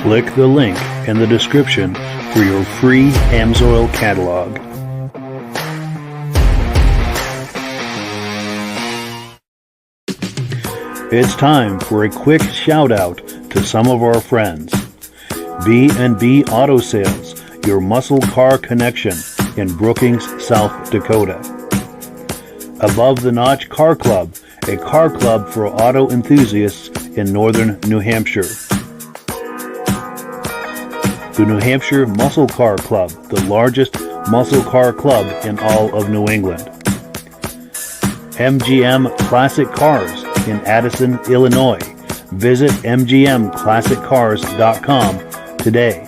Click the link in the description for your free AMSOIL catalog. It's time for a quick shout out to some of our friends. B&B Auto Sales, your muscle car connection in Brookings, South Dakota. Above the Notch Car Club, a car club for auto enthusiasts in northern New Hampshire. The New Hampshire Muscle Car Club, the largest muscle car club in all of New England. MGM Classic Cars in Addison, Illinois. Visit mgmclassiccars.com today.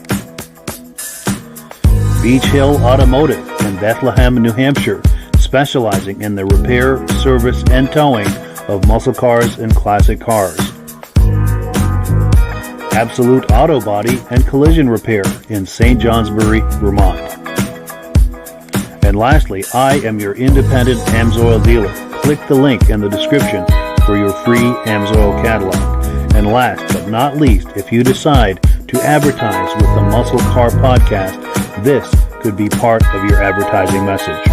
Beach Hill Automotive in Bethlehem, New Hampshire, specializing in the repair, service, and towing of muscle cars and classic cars. Absolute Auto Body and Collision Repair in St. Johnsbury, Vermont. And lastly, I am your independent AMSOIL dealer. Click the link in the description for your free AMSOIL catalog. And last but not least, if you decide to advertise with the Muscle Car Podcast, this could be part of your advertising message.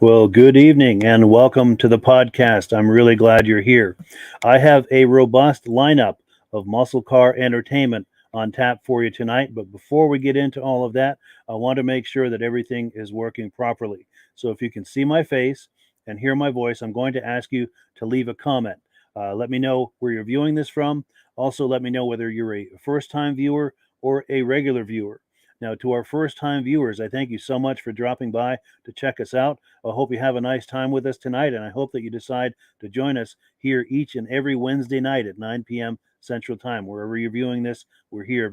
Well, good evening and welcome to the podcast. I'm really glad you're here. I have a robust lineup of muscle car entertainment on tap for you tonight. But before we get into all of that, I want to make sure that everything is working properly. So if you can see my face and hear my voice, I'm going to ask you to leave a comment. Let me know where you're viewing this from. Also, let me know whether you're a first-time viewer or a regular viewer. Now, to our first-time viewers, I thank you so much for dropping by to check us out. I hope you have a nice time with us tonight, and I hope that you decide to join us here each and every Wednesday night at 9 p.m. Central Time. Wherever you're viewing this, we're here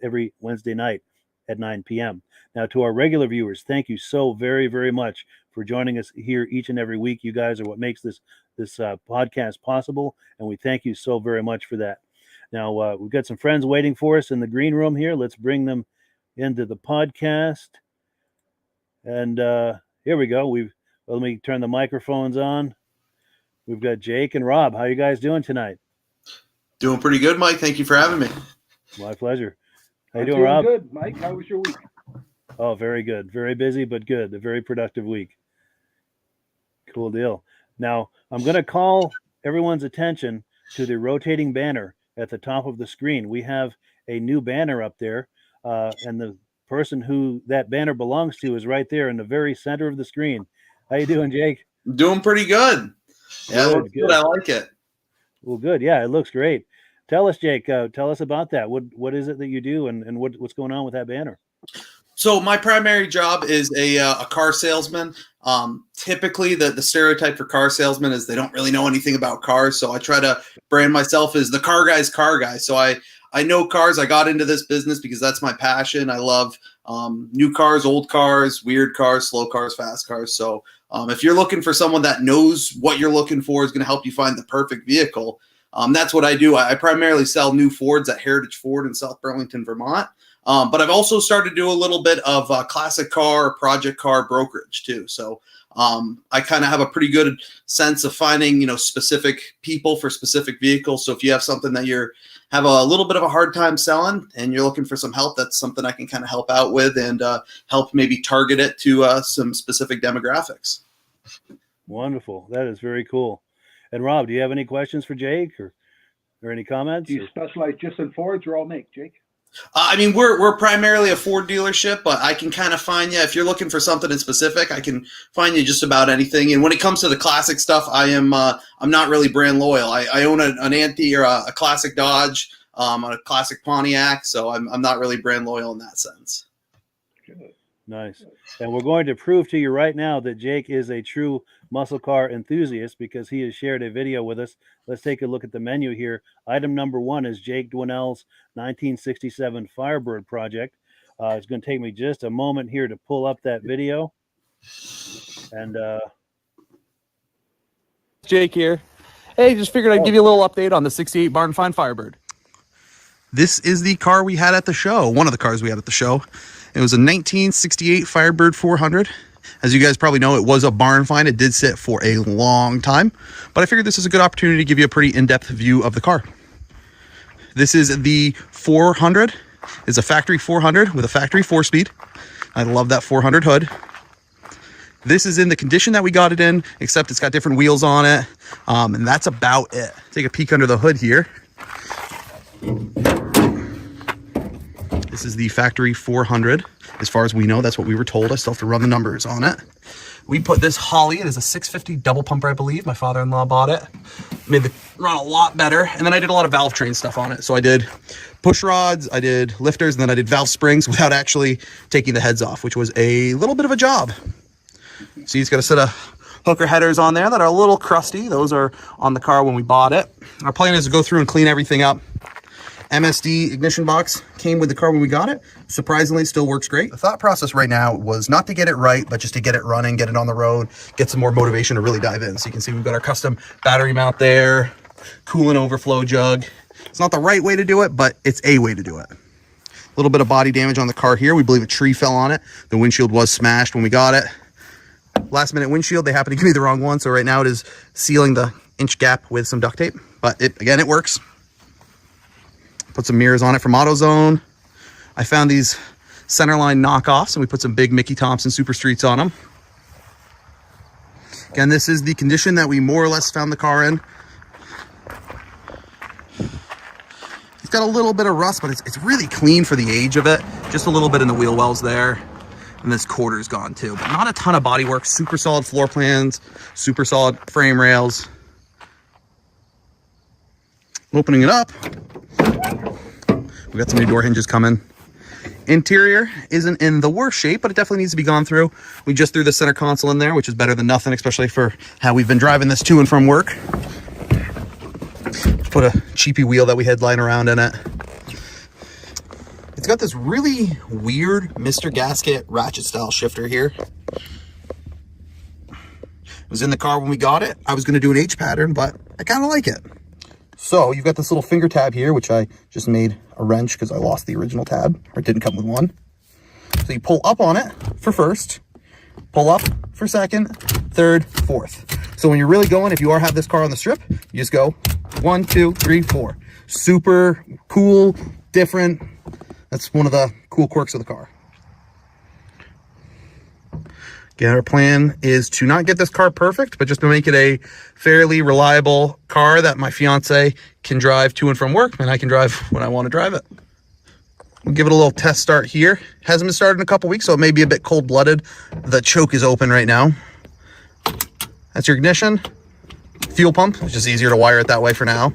every Wednesday night at 9 p.m. Now, to our regular viewers, thank you so very, very much for joining us here each and every week. You guys are what makes this podcast possible, and we thank you so very much for that. Now, we've got some friends waiting for us in the green room here. Let's bring them into the podcast. And here we go. Let me turn the microphones on. We've got Jake and Rob. How you guys doing tonight? Doing pretty good, Mike. Thank you for having me. My pleasure. How you doing, Rob? Good, Mike. How was your week? Oh, very good. Very busy, but good. A very productive week. Cool deal. Now, I'm going to call everyone's attention to the rotating banner at the top of the screen. We have a new banner up there, and the person who that banner belongs to is right there in the very center of the screen. How you doing, Jake? Doing pretty good. Yeah, good. I like it. Well, good. Yeah, it looks great. Tell us, Jake. Tell us about that. What is it that you do, and what's going on with that banner? So my primary job is a car salesman. Typically, the stereotype for car salesmen is they don't really know anything about cars. So I try to brand myself as the car guy. So I know cars. I got into this business because that's my passion. I love new cars, old cars, weird cars, slow cars, fast cars. So if you're looking for someone that knows what you're looking for, is going to help you find the perfect vehicle, that's what I do. I primarily sell new Fords at Heritage Ford in South Burlington, Vermont. But I've also started to do a little bit of classic car, project car brokerage too. So I kind of have a pretty good sense of finding, specific people for specific vehicles. So if you have something that have a little bit of a hard time selling and you're looking for some help, that's something I can kind of help out with and help maybe target it to some specific demographics. Wonderful. That is very cool. And Rob, do you have any questions for Jake or any comments? Do you specialize just in Fords or all make, Jake? We're primarily a Ford dealership, but I can kind of find you if you're looking for something in specific. I can find you just about anything. And when it comes to the classic stuff, I'm not really brand loyal. I own an anti or a classic Dodge, a classic Pontiac, so I'm not really brand loyal in that sense. Good. Nice. And we're going to prove to you right now that Jake is a true muscle car enthusiast because he has shared a video with us. Let's take a look at the menu here. Item number 1 is Jake Dwinell's 1967 Firebird project. It's going to take me just a moment here to pull up that video. And Jake here. Hey, just figured I'd give you a little update on the 68 Barn Find Firebird. This is the car we had at the show, one of the cars we had at the show. It was a 1968 Firebird 400. As you guys probably know, it was a barn find. It did sit for a long time, but I figured this is a good opportunity to give you a pretty in-depth view of the car. This is the 400. It's a factory 400 with a factory 4-speed. I love that 400 hood. This is in the condition that we got it in, except it's got different wheels on it. And that's about it. Take a peek under the hood here. This is the factory 400. As far as we know, that's what we were told. I still have to run the numbers on it. We put this Holly, it is a 650 double pumper, I believe. My father-in-law bought it. Made the run a lot better. And then I did a lot of valve train stuff on it. So I did push rods, I did lifters, and then I did valve springs without actually taking the heads off, which was a little bit of a job. So he's got a set of hooker headers on there that are a little crusty. Those are on the car when we bought it. Our plan is to go through and clean everything up. MSD ignition box came with the car when we got it. Surprisingly, still works great. The thought process right now was not to get it right, but just to get it running, get it on the road, get some more motivation to really dive in. So you can see we've got our custom battery mount there, coolant overflow jug. It's not the right way to do it, but it's a way to do it. A little bit of body damage on the car here. We believe a tree fell on it. The windshield was smashed when we got it. Last minute windshield, they happened to give me the wrong one. So right now it is sealing the inch gap with some duct tape, but again, it works. Put some mirrors on it from AutoZone. I found these centerline knockoffs and we put some big Mickey Thompson Super Streets on them. Again, this is the condition that we more or less found the car in. It's got a little bit of rust, but it's really clean for the age of it. Just a little bit in the wheel wells there. And this quarter's gone too, but not a ton of body work. Super solid floor plans, super solid frame rails. Opening it up. We got some new door hinges coming. Interior isn't in the worst shape, but it definitely needs to be gone through. We just threw the center console in there, which is better than nothing, especially for how we've been driving this to and from work. Put a cheapy wheel that we had lying around in it. It's got this really weird Mr. Gasket ratchet style shifter here. It was in the car when we got it. I was going to do an H pattern, but I kind of like it. So you've got this little finger tab here, which I just made a wrench because I lost the original tab, or it didn't come with one. So you pull up on it for first, pull up for second, third, fourth. So when you're really going, if you have this car on the strip, you just go 1, 2, 3, 4. Super cool, different. That's one of the cool quirks of the car. Again, our plan is to not get this car perfect, but just to make it a fairly reliable car that my fiance can drive to and from work, and I can drive when I want to drive it. We'll give it a little test start here. Hasn't been started in a couple weeks, so it may be a bit cold-blooded. The choke is open right now. That's your ignition. Fuel pump. It's just easier to wire it that way for now.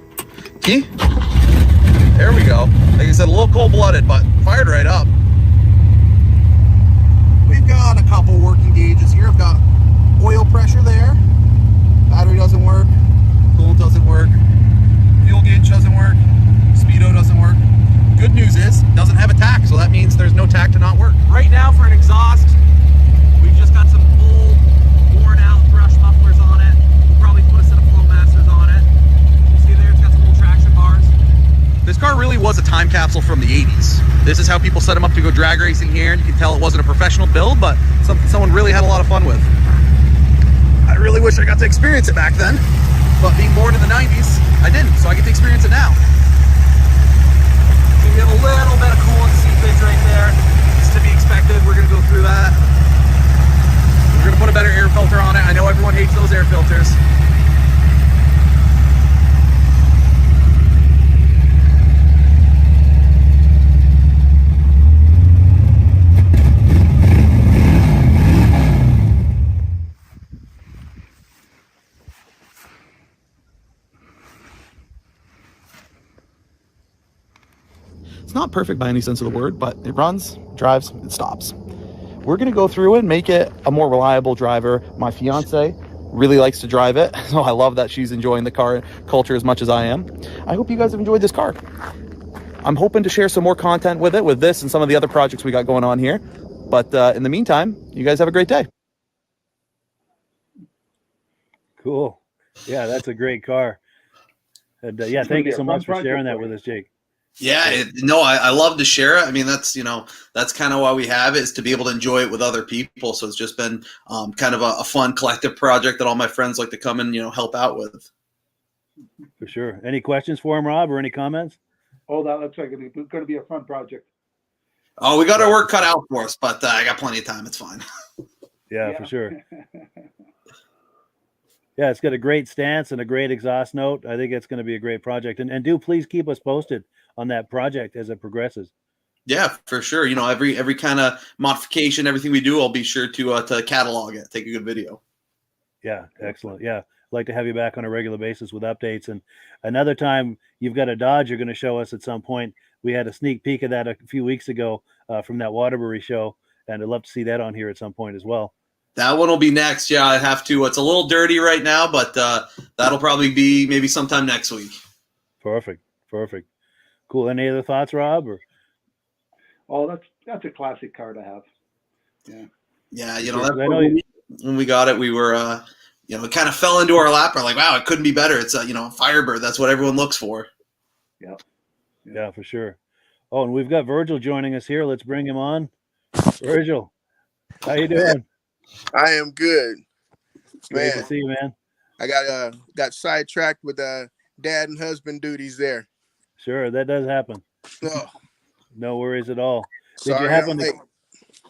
Key. There we go. Like I said, a little cold-blooded, but fired right up. We've got a couple working gauges here. I've got oil pressure there. Battery doesn't work. Coolant doesn't work. Fuel gauge doesn't work. Speedo doesn't work. Good news is, it doesn't have a tack, so that means there's no tack to not work. Right now for an exhaust, we've just got some old, worn out brush mufflers on it. We'll probably put a set of Flowmasters on it. You see there, it's got some old traction bars. This car really was a time capsule from the 80s. This is how people set them up to go drag racing here, and you can tell it wasn't a professional build, but something someone really had a lot of fun with. I really wish I got to experience it back then, but being born in the 90s, I didn't, so I get to experience it now. So we have a little bit of coolant seepage right there. It's to be expected. We're going to go through that. We're going to put a better air filter on it. I know everyone hates those air filters. It's not perfect by any sense of the word, but it runs, drives, it stops. We're going to go through and make it a more reliable driver. My fiance really likes to drive it, so I love that she's enjoying the car culture as much as I am. I hope you guys have enjoyed this car. I'm hoping to share some more content with it, with this and some of the other projects we got going on here. But in the meantime, you guys have a great day. Cool. Yeah, that's a great car. And yeah, thank you so much for sharing that with us, Jake. Yeah, I love to share it. I mean, that's kind of why we have it, is to be able to enjoy it with other people. So it's just been kind of a fun collective project that all my friends like to come and help out with. For sure. Any questions for him, Rob, or any comments? Oh, that looks like it's going to be a fun project. Oh, we got our work cut out for us, but I got plenty of time. It's fine. Yeah, for sure. Yeah, it's got a great stance and a great exhaust note. I think it's going to be a great project. And do please keep us posted on that project as it progresses. Yeah, for sure. You know, every kind of modification, everything we do, I'll be sure to catalog it, take a good video. Yeah, excellent. Yeah, I'd like to have you back on a regular basis with updates. And another time you've got a Dodge you're going to show us at some point. We had a sneak peek of that a few weeks ago from that Waterbury show, and I'd love to see that on here at some point as well. That one will be next. Yeah, I have to. It's a little dirty right now, but that'll probably be maybe sometime next week. Perfect. Cool. Any other thoughts, Rob? Or? Oh, that's a classic car to have. Yeah. Yeah, you Sure. know, when we got it, we were, it kind of fell into our lap. We're like, wow, it couldn't be better. It's a Firebird. That's what everyone looks for. Yeah, for sure. Oh, and we've got Virgil joining us here. Let's bring him on. Virgil, how you doing? I am good, Great to man. see you, man. I got sidetracked with dad and husband duties there. Sure, that does happen. Oh, No worries at all. sorry, I'm late.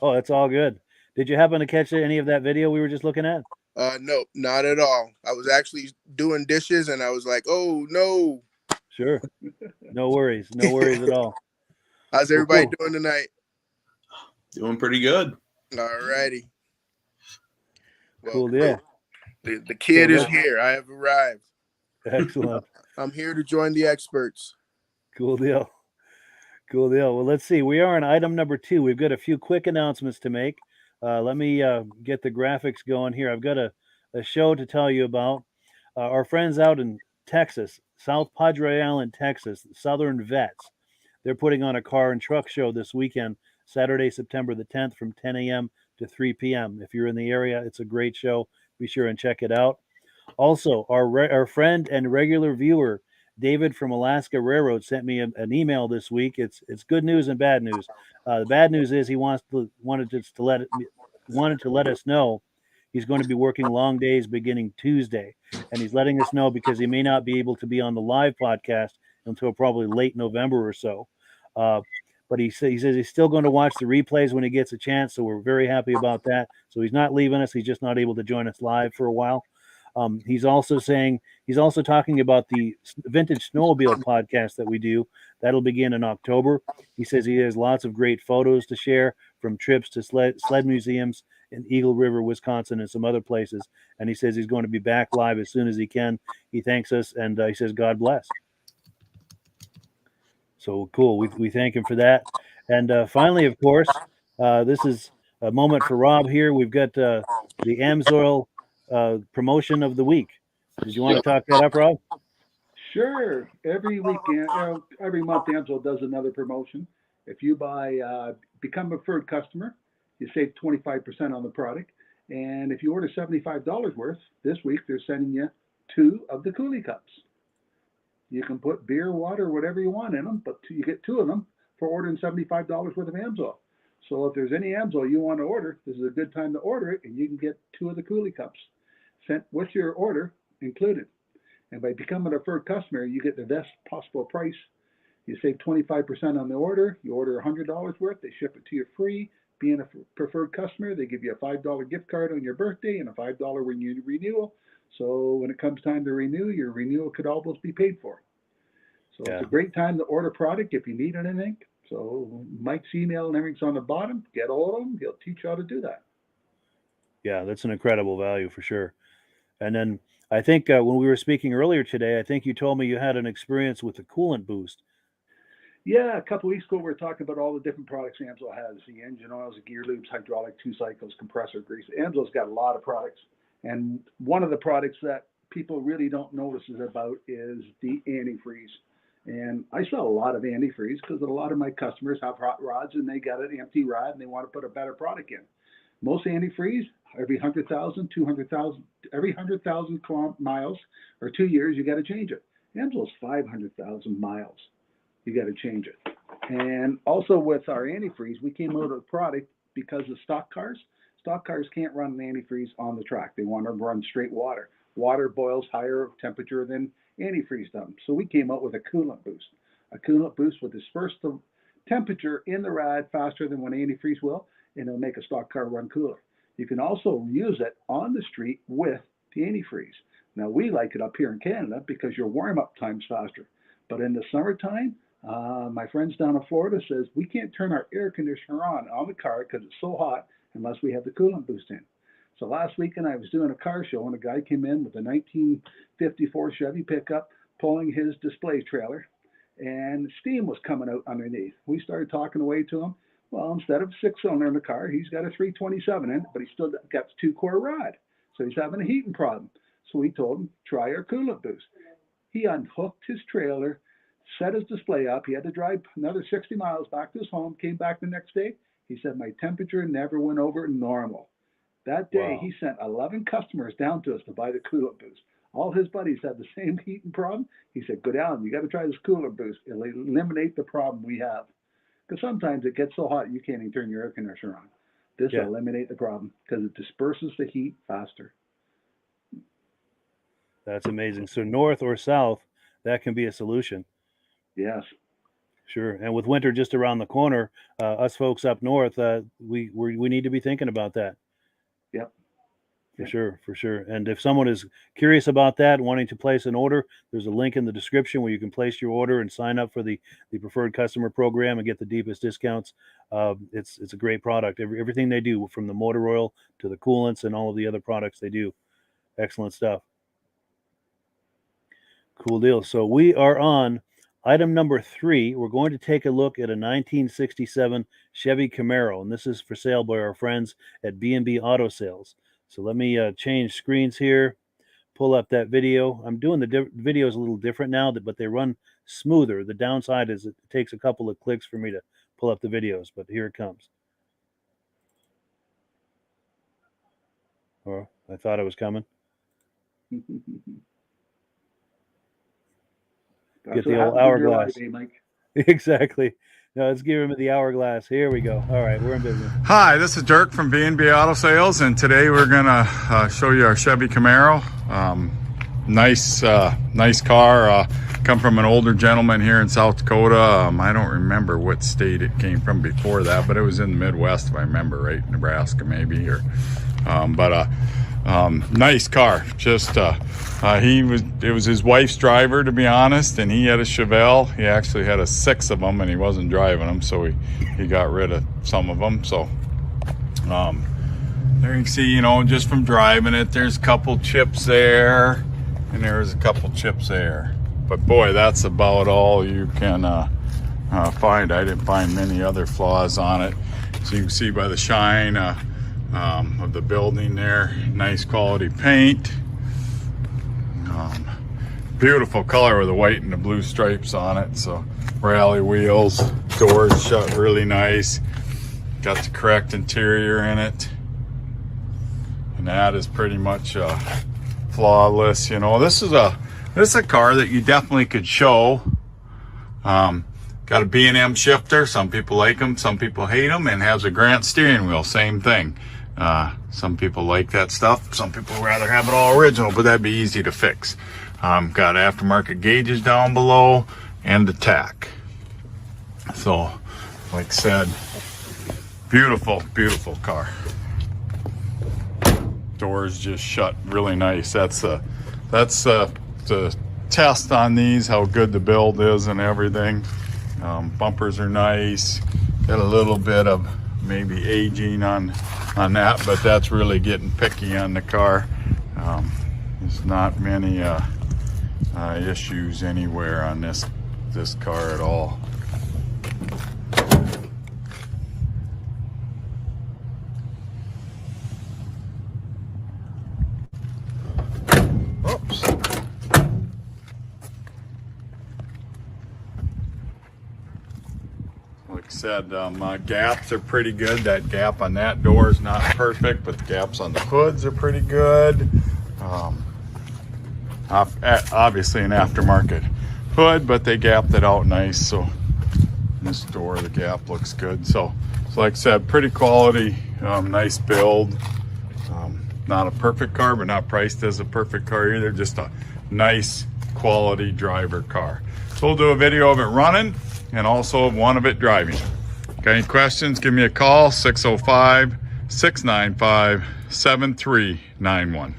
Oh, that's all good. Did you happen to catch any of that video we were just looking at? Nope, not at all. I was actually doing dishes, and I was like, oh no. Sure. No worries at all. How's everybody cool. doing tonight? Doing pretty good. All righty. Well, Cool deal. The kid is here. I have arrived. Excellent. I'm here to join the experts. Cool deal. Well, let's see. We are on item number 2. We've got a few quick announcements to make. Let me get the graphics going here. I've got a show to tell you about. Our friends out in Texas, South Padre Island, Texas, Southern Vets. They're putting on a car and truck show this weekend, Saturday, September the 10th from 10 a.m. to 3 p.m. If you're in the area, it's a great show. Be sure and check it out. Also, our friend and regular viewer, David from Alaska Railroad, sent me an email this week. It's good news and bad news. The bad news is he wanted to let us know he's going to be working long days beginning Tuesday, and he's letting us know because he may not be able to be on the live podcast until probably late November or so. But he says he's still going to watch the replays when he gets a chance, so we're very happy about that. So he's not leaving us. He's just not able to join us live for a while. He's also talking about the Vintage Snowmobile podcast that we do. That'll begin in October. He says he has lots of great photos to share from trips to sled museums in Eagle River, Wisconsin, and some other places. And he says he's going to be back live as soon as he can. He thanks us, and he says, God bless. So cool. We thank him for that. And finally, of course, this is a moment for Rob here. We've got the Amsoil promotion of the week. Did you want to talk that up, Rob? Sure. Every weekend, every month, Amsoil does another promotion. If you become a preferred customer, you save 25% on the product. And if you order $75 worth, this week they're sending you 2 of the Coolie Cups. You can put beer, water, whatever you want in them, but you get 2 of them for ordering $75 worth of Amsoil. So if there's any Amsoil you want to order, this is a good time to order it, and you can get 2 of the Coolie Cups sent with your order included. And by becoming a preferred customer, you get the best possible price. You save 25% on the order. You order $100 worth, they ship it to you free. Being a preferred customer, they give you a $5 gift card on your birthday and a $5 renewal. So when it comes time to renew, your renewal could almost be paid for. So It's a great time to order product if you need anything. So Mike's email and everything's on the bottom. Get all of them. He'll teach you how to do that. Yeah, that's an incredible value for sure. And then I think when we were speaking earlier today, I think you told me you had an experience with the coolant boost. Yeah, a couple weeks ago, we were talking about all the different products Amsoil has: the engine oils, the gear lubes, hydraulic 2 cycles, compressor grease. Amsoil's got a lot of products. And one of the products that people really don't notice about is the antifreeze. And I sell a lot of antifreeze because a lot of my customers have hot rods and they got an empty rod and they want to put a better product in. Most antifreeze, every 100,000, 200,000, every 100,000 miles or 2 years, you got to change it. Amsoil's 500,000 miles. You got to change it. And also with our antifreeze, we came out of a product because of stock cars. Stock cars can't run an antifreeze on the track. They want to run straight water. Water boils higher temperature than antifreeze does. So we came out with a coolant boost. a coolant boost will disperse the temperature in the rad faster than what antifreeze will, and it'll make a stock car run cooler. You can also use it on the street with the antifreeze. Now, we like it up here in Canada because your warm-up time's faster. But in the summertime, my friends down in Florida says we can't turn our air conditioner on the car because it's so hot unless we have the coolant boost in. So last weekend I was doing a car show and a guy came in with a 1954 Chevy pickup pulling his display trailer, and steam was coming out underneath. We started talking away to him. Well, instead of 6-cylinder in the car, he's got a 327 in it, but he's still got 2-core rod. So he's having a heating problem. So we told him, try our coolant boost. He unhooked his trailer, set his display up. He had to drive another 60 miles back to his home, came back the next day. He said, my temperature never went over normal. That day, Wow. he sent 11 customers down to us to buy the coolant boost. All his buddies had the same heating problem. He said, go down, you got to try this coolant boost. It'll eliminate the problem we have. Because sometimes it gets so hot you can't even turn your air conditioner on. This will eliminate the problem because it disperses the heat faster. That's amazing. So north or south, that can be a solution. Yes. Sure. And with winter just around the corner, us folks up north, we need to be thinking about that. Yep. For sure. And if someone is curious about that, wanting to place an order, there's a link in the description where you can place your order and sign up for the preferred customer program and get the deepest discounts. It's a great product. Everything they do, from the motor oil to the coolants and all of the other products they do. Excellent stuff. Cool deal. So we are on item number 3. We're going to take a look at a 1967 Chevy Camaro, and this is for sale by our friends at B&B Auto Sales. So let me change screens here, pull up that video. I'm doing the videos a little different now, but they run smoother. The downside is it takes a couple of clicks for me to pull up the videos, but here it comes. Oh, I thought it was coming. Get the old hourglass. Exactly. No, let's give him the hourglass. Here we go. All right, we're in business. Hi, this is Dirk from B&B Auto Sales, and today we're gonna show you our Chevy Camaro. Nice car. Come from an older gentleman here in South Dakota. I don't remember what state it came from before that, but it was in the Midwest, if I remember right, Nebraska maybe, or nice car. Just it was his wife's driver, to be honest, and he had a Chevelle. He actually had 6 of them and he wasn't driving them, so he got rid of some of them. So there you can see, you know, just from driving it, there's a couple chips there and there's a couple chips there, but boy, that's about all you can find. I didn't find many other flaws on it. So you can see by the shine of the building there, nice quality paint, beautiful color with the white and the blue stripes on it. So rally wheels, doors shut really nice, got the correct interior in it, and that is pretty much flawless. You know, this is a car that you definitely could show. Got a B&M shifter. Some people like them, some people hate them, and has a Grant steering wheel. Same thing. Some people like that stuff. Some people rather have it all original, but that'd be easy to fix. Got aftermarket gauges down below and the tack. So, like I said, beautiful, beautiful car. Doors just shut really nice. That's the test on these, how good the build is and everything. Bumpers are nice. Got a little bit of maybe aging on that, but that's really getting picky on the car. There's not many issues anywhere on this car at all. Oops. Like I said, gaps are pretty good. That gap on that door is not perfect, but the gaps on the hoods are pretty good. Obviously an aftermarket hood, but they gapped it out nice. So this door, the gap looks good. So like I said, pretty quality, nice build. Not a perfect car, but not priced as a perfect car either. Just a nice quality driver car. we'll do a video of it running and also one of it driving. Got any questions, give me a call, 605-695-7391.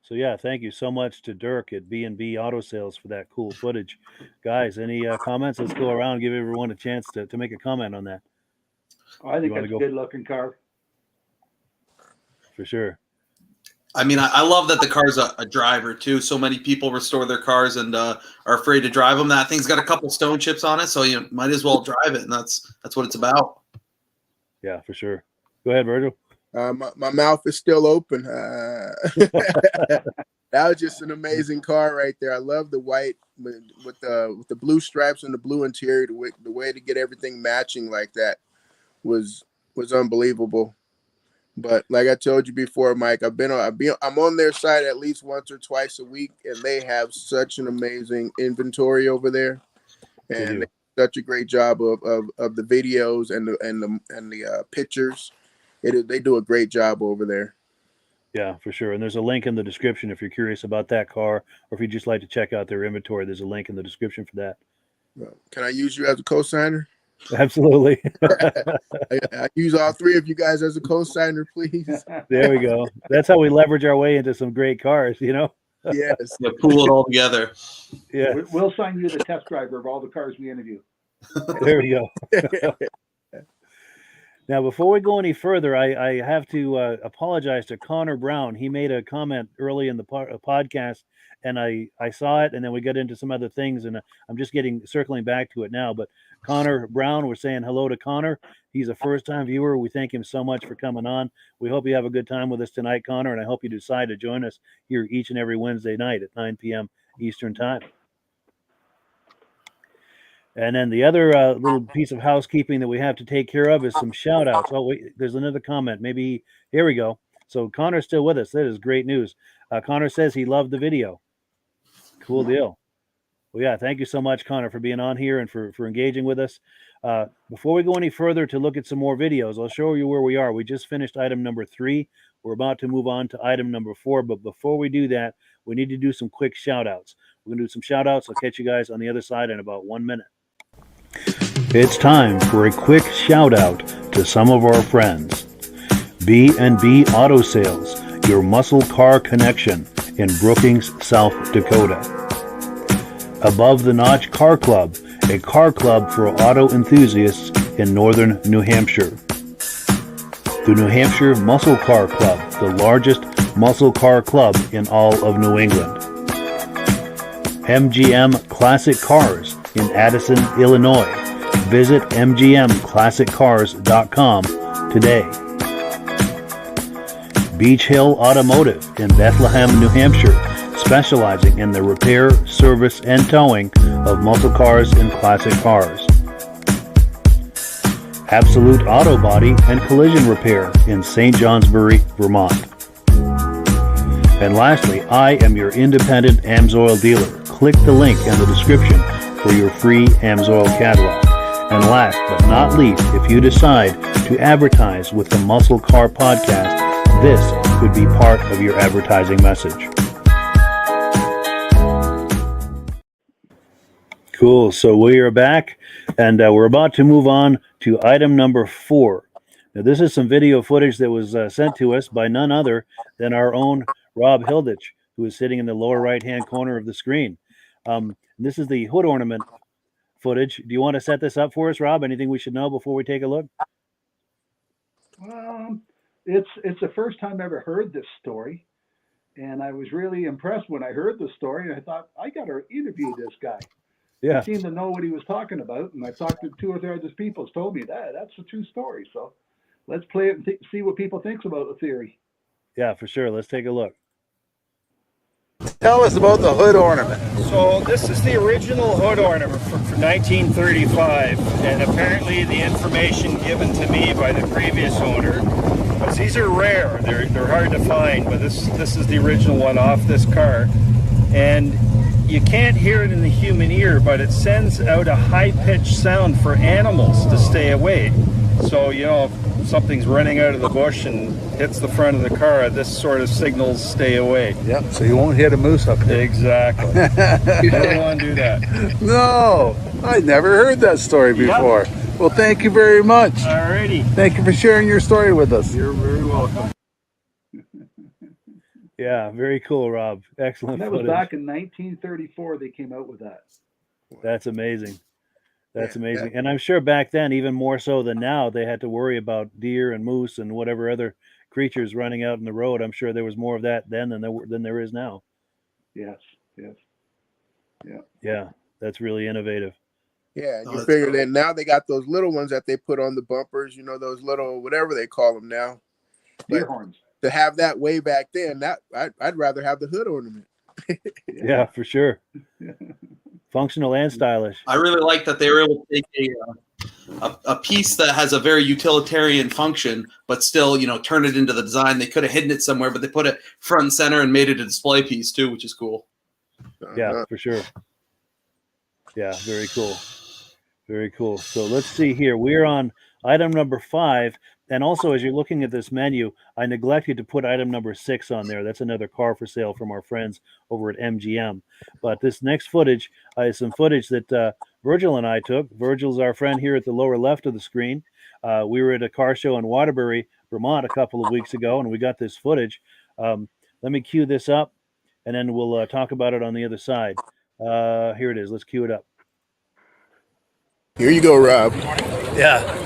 So yeah, thank you so much to Dirk at B&B Auto Sales for that cool footage. Guys, any comments? Let's go around and give everyone a chance to make a comment on that. I think wanna that's go? a good looking car. For sure. I mean, I love that the car's a driver too. So many people restore their cars and are afraid to drive them. That thing's got a couple stone chips on it, so you might as well drive it, and that's what it's about. Yeah, for sure. Go ahead, Virgil. My mouth is still open. That was just an amazing car right there. I love the white with the blue stripes and the blue interior. The way to get everything matching like that was unbelievable. But like I told you before, Mike, I'm on their site at least once or twice a week, and they have such an amazing inventory over there, and they do such a great job of the videos and the pictures. They do a great job over there. Yeah, for sure. And there's a link in the description if you're curious about that car, or if you'd just like to check out their inventory. There's a link in the description for that. Can I use you as a co-signer? Absolutely. I use all three of you guys as a co-signer, please. There we go. That's how we leverage our way into some great cars, you know? Yes. Yeah, pool it all together. Yeah. We'll sign you the test driver of all the cars we interview. There we go. Now, before we go any further, I have to apologize to Connor Brown. He made a comment early in the podcast, and I saw it, and then we got into some other things, and I'm just circling back to it now. But Connor Brown, we're saying hello to Connor. He's a first-time viewer. We thank him so much for coming on. We hope you have a good time with us tonight, Connor, and I hope you decide to join us here each and every Wednesday night at 9 p.m. Eastern Time. And then the other little piece of housekeeping that we have to take care of is some shout outs. Oh, wait, there's another comment. Maybe, here we go. So Connor's still with us. That is great news. Connor says he loved the video. Cool deal. Well, yeah, thank you so much, Connor, for being on here and for engaging with us. Before we go any further to look at some more videos, I'll show you where we are. We just finished item number 3. We're about to move on to item number 4. But before we do that, we need to do some quick shout outs. We're going to do some shout outs. I'll catch you guys on the other side in about 1 minute. It's time for a quick shout out to some of our friends. B&B Auto Sales, your muscle car connection in Brookings, South Dakota. Above the Notch Car Club, a car club for auto enthusiasts in northern New Hampshire. The New Hampshire Muscle Car Club, the largest muscle car club in all of New England. MGM Classic Cars in Addison, Illinois. Visit mgmclassiccars.com today. Beach Hill Automotive in Bethlehem, New Hampshire, specializing in the repair, service, and towing of muscle cars and classic cars. Absolute Auto Body and Collision Repair in St. Johnsbury, Vermont. And lastly, I am your independent AMSOIL dealer. Click the link in the description for your free AMSOIL catalog. And last but not least, if you decide to advertise with the Muscle Car Podcast, this could be part of your advertising message. Cool. So we are back, and we're about to move on to item number 4. Now, this is some video footage that was sent to us by none other than our own Rob Hilditch, who is sitting in the lower right-hand corner of the screen. This is the Hood Ornament footage. Do you want to set this up for us, Rob? Anything we should know before we take a look? It's the first time I ever heard this story, and I was really impressed when I heard the story. And I thought, I got to interview this guy. Yeah. He seemed to know what he was talking about, and I talked to 2 or 3 other people who told me that's a true story. So let's play it and see what people think about the theory. Yeah, for sure. Let's take a look. Tell us about the Hood Ornament. So this is the original Hood Ornament for 1935, and apparently the information given to me by the previous owner, because these are rare, they're hard to find, but this is the original one off this car, and you can't hear it in the human ear, but it sends out a high-pitched sound for animals to stay away. So, you know, something's running out of the bush and hits the front of the car, this sort of signals stay away. Yep, so you won't hit a moose up here. Exactly. You don't want to do that. No, I never heard that story before. Well, thank you very much. Alrighty. Thank you for sharing your story with us. You're very welcome. Yeah, very cool, Rob. Excellent. And that was footage. back in 1934 they came out with that. That's amazing. That's amazing. And I'm sure back then, even more so than now, they had to worry about deer and moose and whatever other creatures running out in the road. I'm sure there was more of that then than there is now. Yes, yes. Yeah. Yeah, that's really innovative. Yeah, and you figure that now they got those little ones that they put on the bumpers, you know, those little, whatever they call them now. Deer horns. To have that way back then, that I'd rather have the hood ornament. Yeah, for sure. Functional and stylish. I really like that they were able to take a piece that has a very utilitarian function, but still, you know, turn it into the design. They could have hidden it somewhere, but they put it front and center and made it a display piece too, which is cool. Yeah, for sure. Yeah, very cool. Very cool. So let's see here. We're on item number 5. And also, as you're looking at this menu, I neglected to put item number 6 on there. That's another car for sale from our friends over at MGM. But this next footage is some footage that Virgil and I took. Virgil's our friend here at the lower left of the screen. We were at a car show in Waterbury, Vermont, a couple of weeks ago, and we got this footage. Let me cue this up, and then we'll talk about it on the other side. Here it is. Let's cue it up. Here you go, Rob. Yeah.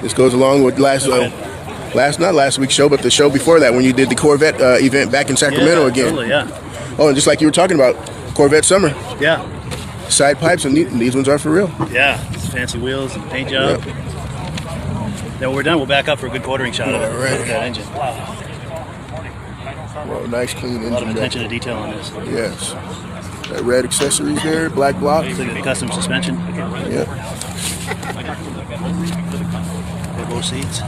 This goes along with not last week's show, but the show before that when you did the Corvette event back in Sacramento again. Totally, yeah. Oh, and just like you were talking about, Corvette Summer. Yeah. Side pipes, and these ones are for real. Yeah, it's fancy wheels and paint job. Yep. Then when we're done, we'll back up for a good quartering shot of it. Right. That engine. Well, nice, clean engine. A lot of attention to detail on this. Yes. That red accessories there, black block. It's like a custom suspension. Yep. Both seats.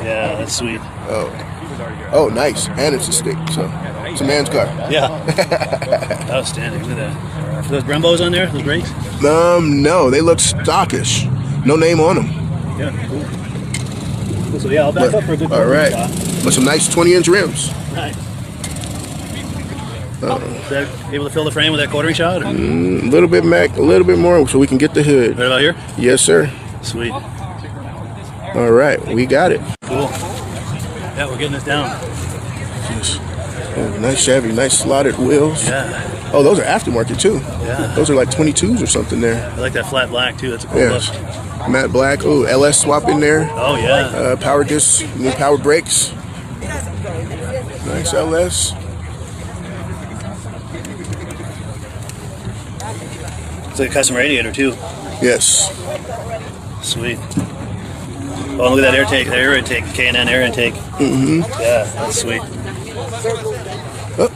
Yeah, that's sweet. Oh, nice. And it's a stick, so it's a man's car. Yeah. Outstanding. Look at that. Are those Brembos on there? Those brakes? No, they look stockish. No name on them. Yeah, cool. So yeah, I'll back up for a good all right. shot. With some nice 20-inch rims. Nice. Is that able to fill the frame with that quartering shot? A little bit more, so we can get the hood. Right about here? Yes, sir. Sweet. All right, we got it. Cool. Yeah, we're getting this down. Oh, nice Chevy, nice slotted wheels. Yeah. Oh, those are aftermarket too. Yeah. Those are like 22s or something there. I like that flat black too. That's a cool look. Matte black. Oh, LS swap in there. Oh yeah. Power disc, new power brakes. Nice LS. It's like a custom radiator too. Yes. Sweet. Oh, look at that air intake, K&N air intake. Mm-hmm. Yeah, that's sweet. Oh,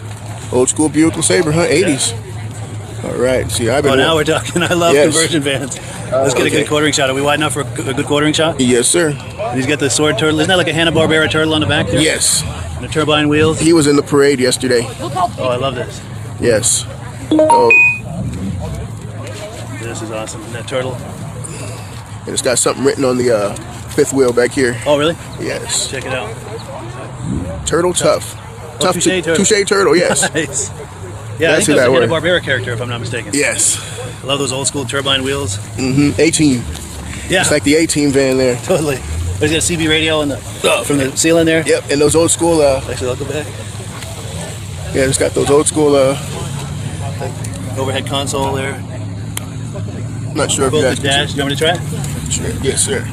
old school Buick LeSabre, huh? 80s. Yeah. All right. See, I've been. Oh, now we're talking. I love conversion vans. Let's get a good quartering shot. Are we wide enough for a good quartering shot? Yes, sir. He's got the sword turtle. Isn't that like a Hanna-Barbera turtle on the back there? Yes. And the turbine wheels. He was in the parade yesterday. Oh, I love this. Yes. Oh. This is awesome. And that turtle. And it's got something written on the fifth wheel back here. Oh, really? Yes. Check it out. Turtle tough. Oh, touche turtle. Touche turtle, yes. Nice. Yeah, I think that was a Hanna-Barbera character, if I'm not mistaken. Yes. I love those old school turbine wheels. Mm-hmm. A-Team. Yeah. It's like the A-Team van there. Totally. There's got a CB radio in the from the ceiling there. Yep, and those old school. Actually, I'll go back. Yeah, it's got those old school. Overhead console there. I'm not sure if you guys. Dash. Do you want me to try it? Sure. Yes, sir.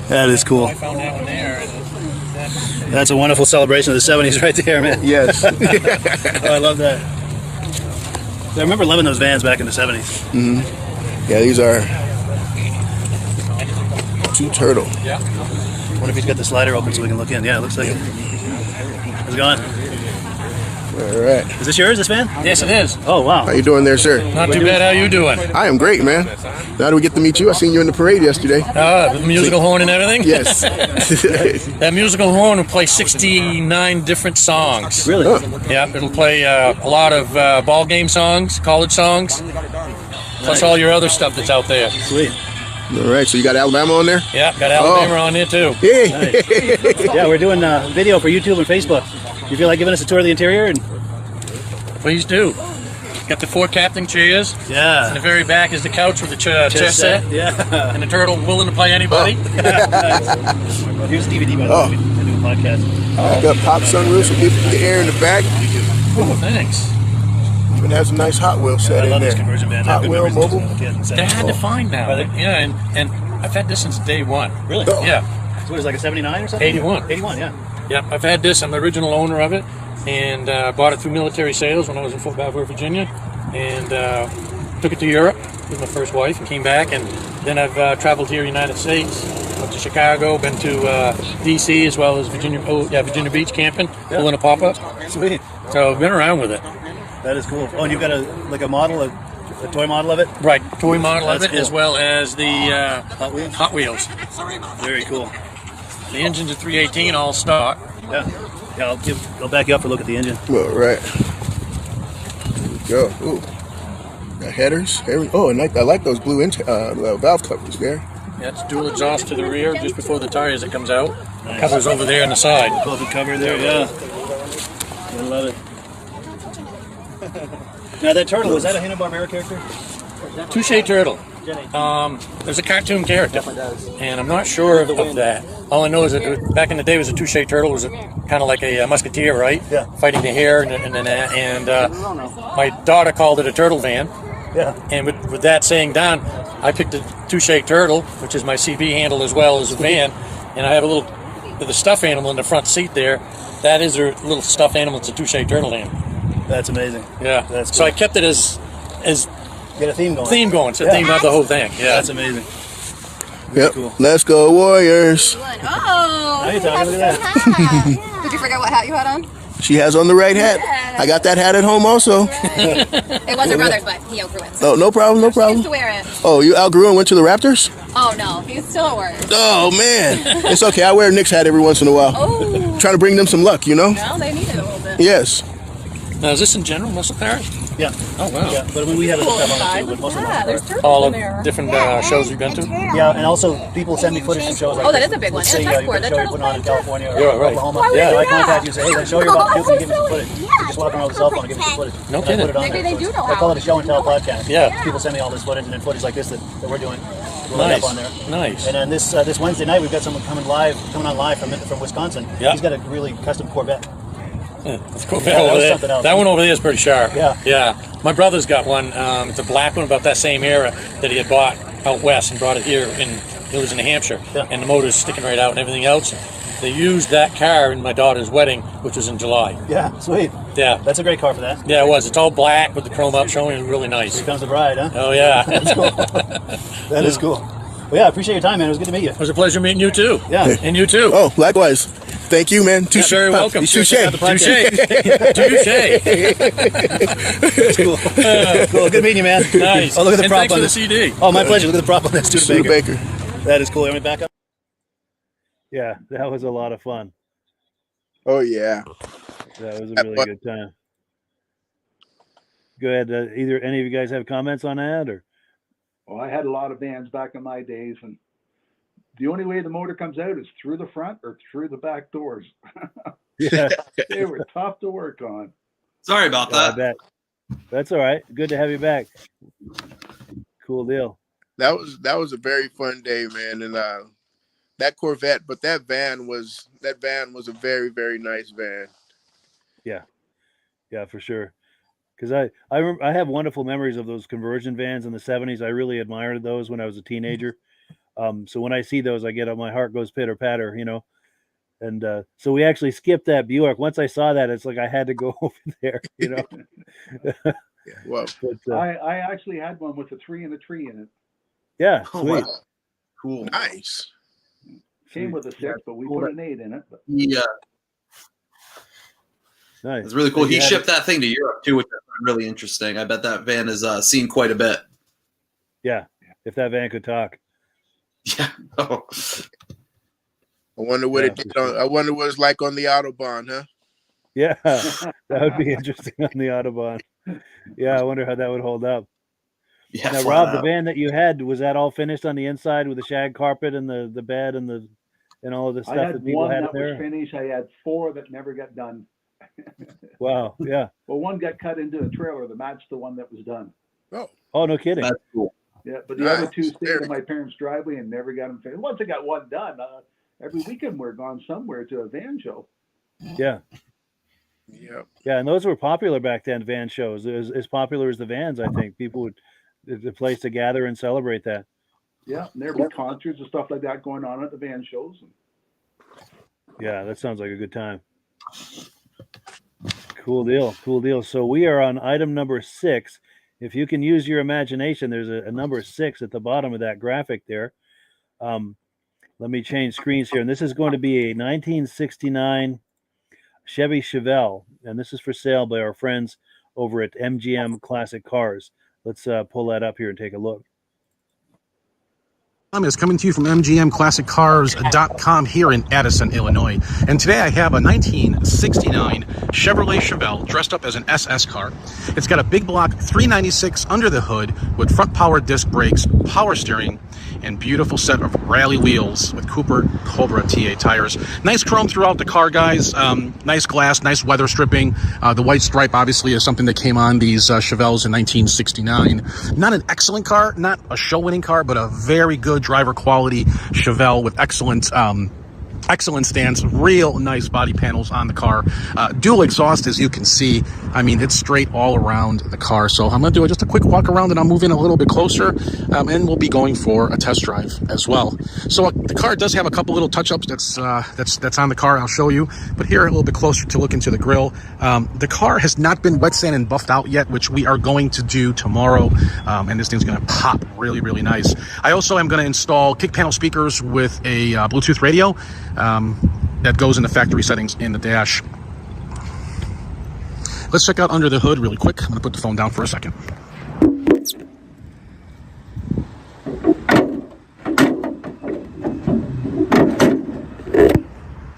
That is cool. That's a wonderful celebration of the 70s right there, man. Yes. Oh, I love that. I remember loving those vans back in the 70s. Mm-hmm. Yeah, these are two turtle. Yeah. I wonder if he's got the slider open so we can look in. Yeah, it looks like it. How's it going? All right. Is this yours, this van? Yes, it is. Oh, wow. How you doing there, sir? Not too bad. How you doing? I am great, man. Now do we get to meet you? I seen you in the parade yesterday. The musical horn and everything? Yes. That musical horn will play 69 different songs. Really? Huh. Yeah, it'll play a lot of ball game songs, college songs. plus all your other stuff that's out there. Sweet. All right, so you got Alabama on there? Yeah, got Alabama on there too. Hey. Yeah, we're doing a video for YouTube and Facebook. You feel like giving us a tour of the interior? And Please do. Got the 4 captain chairs. yeah, In the very back is the couch with the chess set. Yeah. And the turtle willing to play anybody. Well, here's the DVD by the way. I do a podcast. I got pop sunroof so people can get air in the back. Oh, thanks. Even has a nice Hot Wheel set I in love this there. conversion van. Hot Wheel mobile. They're hard to find now. Are they? Yeah, and I've had this since day one. Really? Oh. Yeah. So what is it, like a 79 or something? 81. 81, yeah. Yeah, I've had this. I'm the original owner of it, and bought it through military sales when I was in Fort Belvoir, Virginia, and took it to Europe with my first wife and came back, and then I've traveled here, United States, went to Chicago, been to D.C. as well as Virginia Beach camping, pulling a pop-up. Sweet. So I've been around with it. That is cool. Oh, and you've got a model, a toy model of it? Right, toy model of That's it, as cool. well as the Hot Wheels? Hot Wheels. Very cool. The engine's a 318 all stock. Yeah. Yeah, I'll back you up for a look at the engine. All right. There we go. Ooh. Got headers. Oh, and I like those blue valve covers there. Yeah, it's dual exhaust to the rear just before the tires it comes out. Covers over there on the side. Velvet cover there, yeah. I love it. Now that turtle, was that a Hanna-Barbera character? Touche Turtle. There's a cartoon character, and I'm not sure of that. All I know is that back in the day, was a Touche Turtle was kind of like a musketeer, right? Yeah. Fighting the hare and my daughter called it a turtle van. Yeah. And with that saying done, I picked a Touche Turtle, which is my CB handle as well as a van, and I have a little with a stuffed animal in the front seat there. That is her little stuffed animal. It's a Touche Turtle animal. That's amazing. Yeah. That's cool. So I kept it as Get a theme going. So theme of the whole thing. Yeah. That's amazing. Yep. Cool. Let's go Warriors. Oh, Now you're talking, look at that. that. Did you forget what hat you had on? She has on the right hat. I got that hat at home also. It wasn't brother's, but he outgrew it. Oh, no problem, no He problem. used to wear it. Oh, you outgrew and went to the Raptors? Oh no, he's still at work. Oh, man. It's okay. I wear a Knicks hat every once in a while. Oh. Trying to bring them some luck, you know? Well, they need it a little bit. Yes. Now, is this in general muscle cars? Yeah. Oh, wow. Yeah, but we have other Cool stuff on inside. it too, but most of Yeah, them there's are. turtles All in of there. different shows you've been to? Yeah, and also people send me footage from shows like Oh, that this. is a big one. Let's say, Yeah, you've got a the show you're turtle putting on in center. California or Yeah, right. Oklahoma. Why would Yeah, they I do that? contact you and say, hey, let's show you about you can give me some footage. You just walk around with a cell phone and give me some footage. No And I kidding. put it on Maybe there. they So do know I call how. it a show and tell podcast. Yeah. People send me all this footage and then footage like this that we're doing. We'll Nice. end up on there. Nice. And then this Wednesday night, we've got someone coming on live from Wisconsin. Yeah. He's got a really custom Corvette. Let's go Yeah, that over was there. something else. That one over there is pretty sharp. Yeah. Yeah. My brother's got one. It's a black one about that same era that he had bought out west and brought it here it was in New Hampshire. Yeah. And the motor's sticking right out and everything else. They used that car in my daughter's wedding, which was in July. Yeah, sweet. Yeah. That's a great car for that. Yeah, it was. It's all black with the chrome up showing. It was really nice. Here comes the bride, huh? Oh, yeah. That's cool. That is cool. Well, yeah, I appreciate your time, man. It was good to meet you. It was a pleasure meeting you, too. Yeah. And you, too. Oh, likewise. Thank you, man. You're very welcome. Touche. Touche. That's cool. Cool. Good meeting you, man. Nice. Oh, look at the And prop thanks on for the this. CD. Oh, my pleasure. Look at the prop on this. Studebaker. Studebaker. That is cool. Let me back up. Yeah, that was a lot of fun. Oh, yeah. That was a really good time. Go ahead. Either any of you guys have comments on that, or? Well, I had a lot of vans back in my days, and the only way the motor comes out is through the front or through the back doors. Yeah, They were tough to work on. Sorry about I that. bet. That's all right. Good to have you back. Cool deal. That was a very fun day, man. And that Corvette, but that van was a very, very nice van. Yeah, for sure. Because I have wonderful memories of those conversion vans in the 70s. I really admired those when I was a teenager. So when I see those, I get my heart goes pitter patter, you know. And so we actually skipped that Buick. Once I saw that, it's like I had to go over there, you know. Yeah, well, But, I actually had one with a 3 and a tree in it. yeah, Oh, sweet. wow. Cool. nice. Came with a 6, but we put an 8 in it. But Yeah, Nice. it's really cool. Did you He have shipped that thing to Europe too, which is really interesting. I bet that van is seen quite a bit. Yeah, if that van could talk. Yeah. Oh. I wonder what Yeah, it did for on, I wonder what it's like on the Autobahn, huh? Yeah, that would be interesting on the Autobahn. Yeah, I wonder how that would hold up. Yeah, Now, flat Rob, the out. van that you had, was that all finished on the inside with the shag carpet and the bed and all of the I stuff had that people one had that was there? finished. I had 4 that never got done. Wow, yeah. Well, one got cut into a trailer that matched the one that was done. Oh, no kidding. That's cool. Yeah, but the other 2 stayed in my parents' driveway and never got them finished. Once I got one done, every weekend we're gone somewhere to a van show. Yeah. Yep. Yeah, and those were popular back then, van shows. As popular as the vans, I think. People would, it's a place to gather and celebrate that. Yeah, and there'd be concerts and stuff like that going on at the van shows. Yeah, that sounds like a good time. Cool deal. Cool deal. So we are on item number 6. If you can use your imagination, there's a number 6 at the bottom of that graphic there. Let me change screens here. And this is going to be a 1969 Chevy Chevelle. And this is for sale by our friends over at MGM Classic Cars. Let's pull that up here and take a look. Is coming to you from MGMClassicCars.com here in Addison, Illinois. And today I have a 1969 Chevrolet Chevelle dressed up as an SS car. It's got a big block 396 under the hood with front power disc brakes, power steering, and beautiful set of rally wheels with Cooper Cobra TA tires. Nice chrome throughout the car, guys. Nice glass, nice weather stripping. The white stripe obviously is something that came on these Chevelles in 1969. Not an excellent car, not a show-winning car, but a very good driver quality Chevelle with excellent stance, real nice body panels on the car. Dual exhaust, as you can see. I mean, it's straight all around the car. So I'm going to do just a quick walk around and I'll move in a little bit closer and we'll be going for a test drive as well. So the car does have a couple little touch-ups that's on the car. I'll show you. But here, a little bit closer to look into the grill. The car has not been wet sand and buffed out yet, which we are going to do tomorrow. And this thing's going to pop really, really nice. I also am going to install kick panel speakers with a Bluetooth radio. That goes in the factory settings in the dash. Let's check out under the hood really quick. I'm going to put the phone down for a second.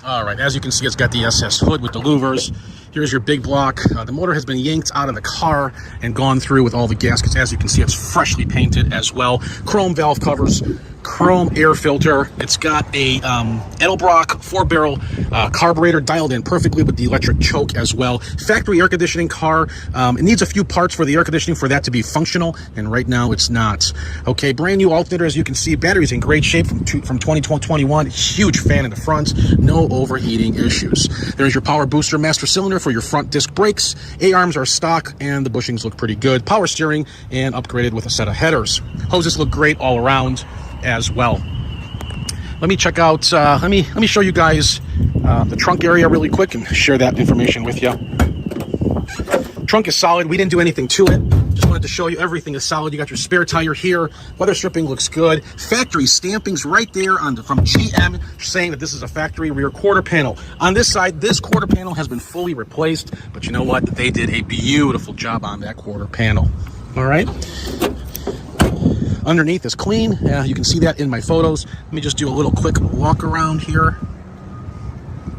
All right, as you can see, it's got the SS hood with the louvers. Here's your big block. The motor has been yanked out of the car and gone through with all the gaskets. As you can see, it's freshly painted as well. Chrome valve covers, chrome air filter. It's got a Edelbrock 4-barrel carburetor dialed in perfectly with the electric choke as well. Factory air conditioning car. It needs a few parts for the air conditioning for that to be functional, and right now it's not. Okay, brand new alternator, as you can see. Battery's in great shape from 2021. Huge fan in the front. No overheating issues. There's your power booster master cylinder for your front disc brakes. A-arms are stock, and the bushings look pretty good. Power steering and upgraded with a set of headers. Hoses look great all around as well. Let me check out, let me show you guys the trunk area really quick and share that information with you. Trunk is solid. We didn't do anything to it. Just wanted to show you everything is solid. You got your spare tire here. Weather stripping looks good. Factory stampings right there from GM saying that this is a factory rear quarter panel. On this side, this quarter panel has been fully replaced, but you know what? They did a beautiful job on that quarter panel. All right. Underneath is clean. You can see that in my photos. Let me just do a little quick walk around here.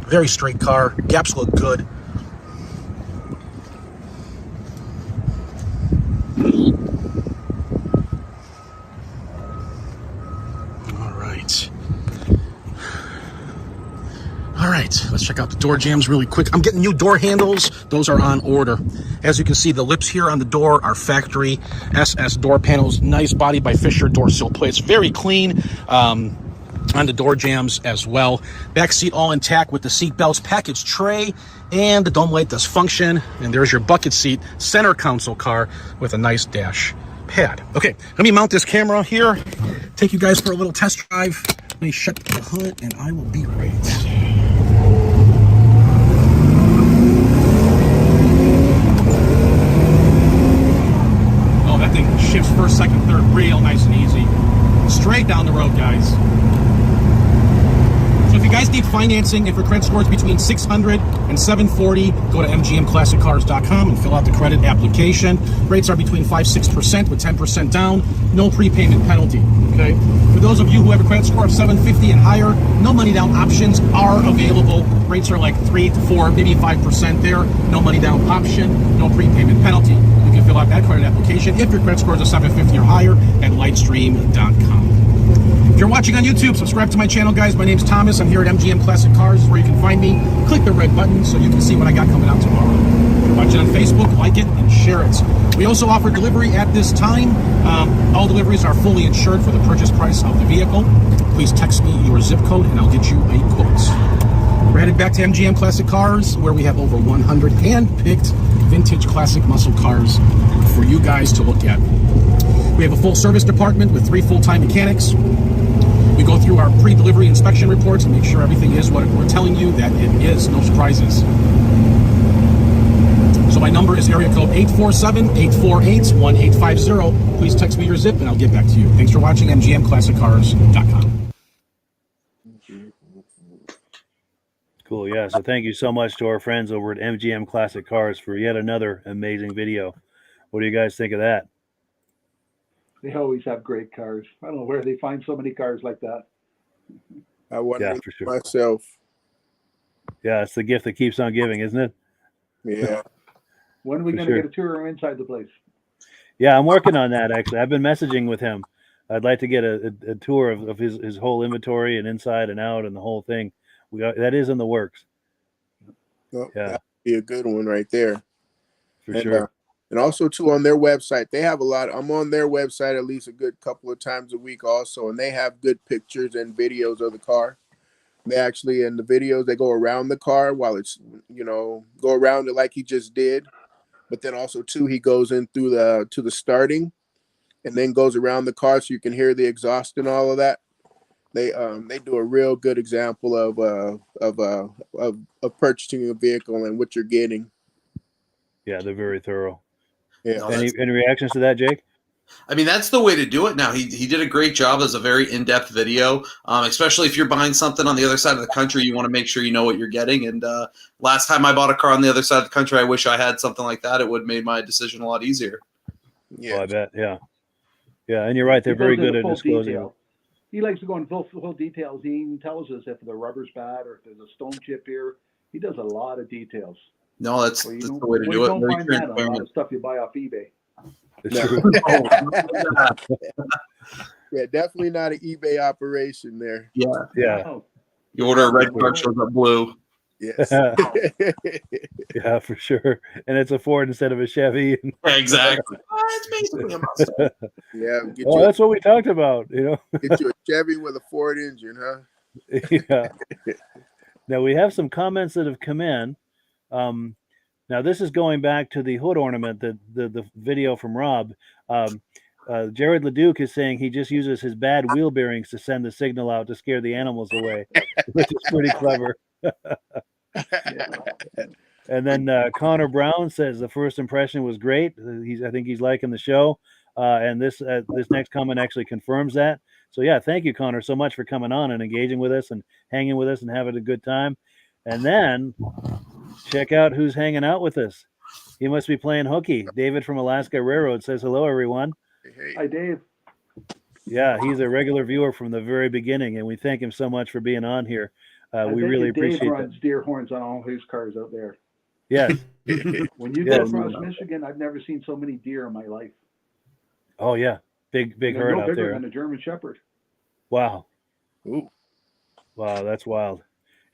Very straight car. Gaps look good. All right, let's check out the door jambs really quick. I'm getting new door handles. Those are on order. As you can see, the lips here on the door are factory SS door panels. Nice body by Fisher door sill plates. Very clean on the door jambs as well. Back seat all intact with the seat belts, package tray, and the dome light does function. And there's your bucket seat, center console car with a nice dash pad. Okay, let me mount this camera here. Take you guys for a little test drive. Let me shut the hood and I will be right. That thing shifts first, second, third real nice and easy. Straight down the road, guys. So if you guys need financing, if your credit score is between 600 and 740, go to MGMClassicCars.com and fill out the credit application. Rates are between 5-6% with 10% down. No prepayment penalty. Okay. For those of you who have a credit score of 750 and higher, no money down options are available. Rates are like 3 to 4, maybe 5% there. No money down option, no prepayment penalty. If you to fill out that credit application if your credit score is a 750 or higher at lightstream.com. If you're watching on YouTube, subscribe to my channel, guys. My name's Thomas. I'm here at MGM Classic Cars, is where you can find me. Click the red button so you can see what I got coming out tomorrow. If you're watching on Facebook, like it and share it. We also offer delivery at this time. All deliveries are fully insured for the purchase price of the vehicle. Please text me your zip code and I'll get you a quote. We're headed back to MGM Classic Cars, where we have over 100 hand-picked vintage classic muscle cars for you guys to look at. We have a full service department with 3 full-time mechanics. We go through our pre-delivery inspection reports and make sure everything is what we're telling you that it is, no surprises. So my number is area code 847-848-1850. Please text me your zip and I'll get back to you. Thanks for watching MGMClassicCars.com. Cool, yeah. So thank you so much to our friends over at MGM Classic Cars for yet another amazing video. What do you guys think of that? They always have great cars. I don't know where they find so many cars like that. I wonder for sure. myself. Yeah, it's the gift that keeps on giving, isn't it? Yeah. When are we For going to sure. get a tour inside the place? Yeah, I'm working on that, actually. I've been messaging with him. I'd like to get a tour of his whole inventory and inside and out and the whole thing. That is in the works. Well, Yeah. that'd be a good one right there. For sure. And also, too, on their website, they have a lot. I'm on their website at least a good couple of times a week also, and they have good pictures and videos of the car. They actually, in the videos, they go around the car while it's, go around it like he just did. But then also, too, he goes in through to the starting and then goes around the car so you can hear the exhaust and all of that. They do a real good example of purchasing a vehicle and what you're getting. Yeah, they're very thorough. Yeah. No, Any reactions to that, Jake? I mean, that's the way to do it now. He did a great job as a very in-depth video, especially if you're buying something on the other side of the country. You want to make sure you know what you're getting. And last time I bought a car on the other side of the country, I wish I had something like that. It would have made my decision a lot easier. Yeah, I bet. Yeah. Yeah, and you're right. They're very good at disclosing. Detail. He likes to go in full details. He even tells us if the rubber's bad or if there's a stone chip here. He does a lot of details. No, that's the way to do You it. don't Very find that on a lot transparent. of stuff you buy off eBay. It's true. Yeah, definitely not an eBay operation there. Yeah. Yeah. Oh, You order a red card, shows up blue. Yes. Yeah, for sure. And it's a Ford instead of a Chevy. Exactly. It's basically a Mustang. Yeah. Oh, that's what we talked about, Get you a Chevy with a Ford engine, huh? Yeah. Now we have some comments that have come in. Now this is going back to the hood ornament, the video from Rob. Jared Leduc is saying he just uses his bad wheel bearings to send the signal out to scare the animals away, which is pretty clever. And then Connor Brown says the first impression was great. I think he's liking the show, and this next comment actually confirms that. So yeah, thank you, Connor, so much for coming on and engaging with us and hanging with us and having a good time. And then check out who's hanging out with us. He must be playing hooky. David from Alaska Railroad says hello, everyone. Hi, Dave. Yeah, he's a regular viewer from the very beginning, and we thank him so much for being on here. We really appreciate Dave it. runs deer horns on all his cars out there. Yes. When you go across Michigan, I've never seen so many deer in my life. Oh yeah, big herd out bigger there. than a German Shepherd. Wow. Ooh. Wow, that's wild.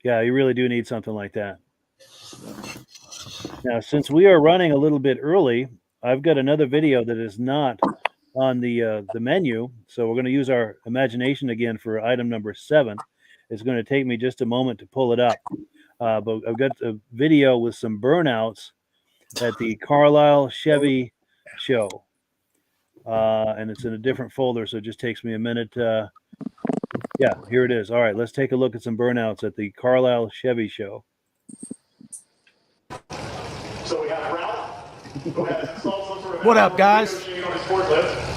Yeah, you really do need something like that. Now, since we are running a little bit early, I've got another video that is not on the menu, so we're going to use our imagination again for item number 7. It's going to take me just a moment to pull it up, but I've got a video with some burnouts at the Carlisle Chevy show, and it's in a different folder, so it just takes me a minute. Yeah, here it is. All right, let's take a look at some burnouts at the Carlisle Chevy show. So we have Ralph, who has installed some sort of What up, guys? on his forklift.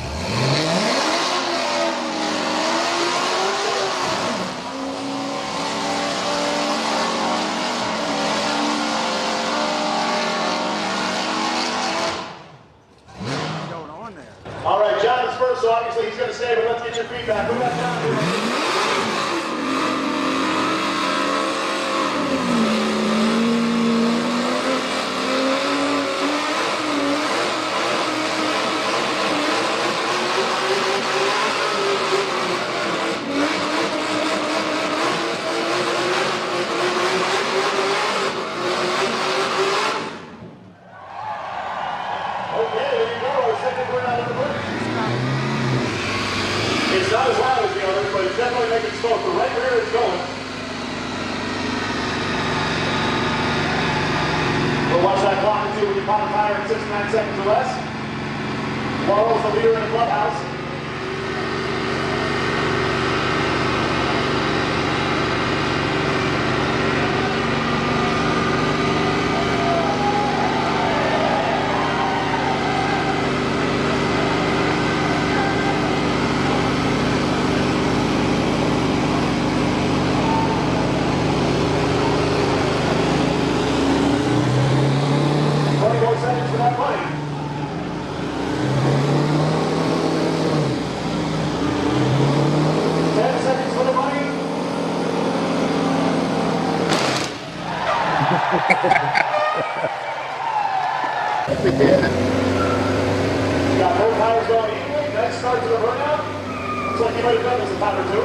All right, John is first, so obviously he's going to stay, but let's get your feedback. Who got John? exposed. The right rear is going. We'll watch that clock and see when you pop a tire in 6 to 9 seconds or less. Laurel's the leader in the clubhouse. Got both tires going evenly. Next start to the burnout. Looks like you might have done this a time or two.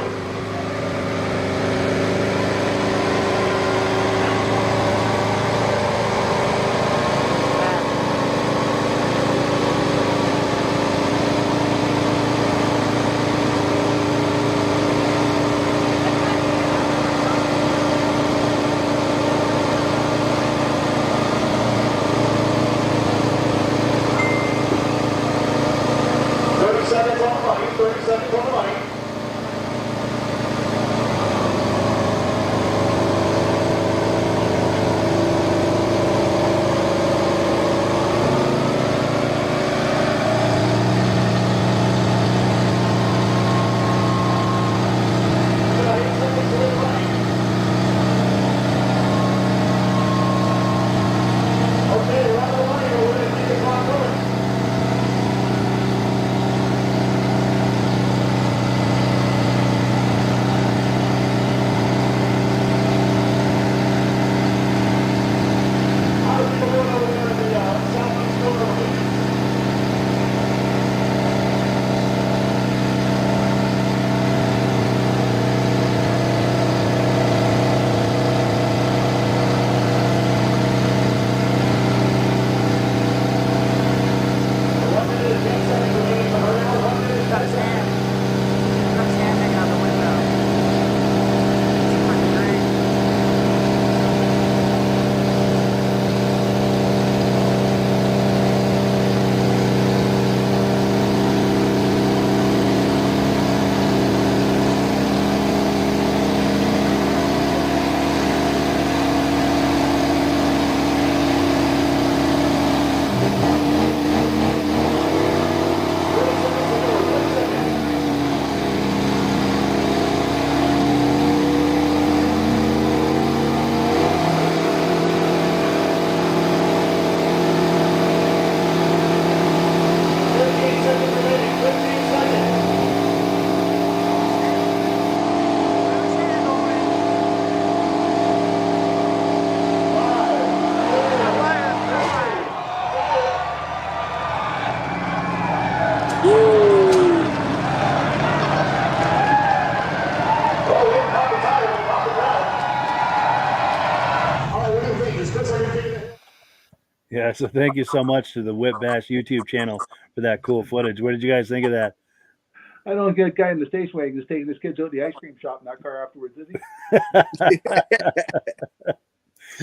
Yeah, so thank you so much to the Whip Bash YouTube channel for that cool footage. What did you guys think of that? I don't get a guy in the station wagon is taking his kids out to the ice cream shop in that car afterwards, is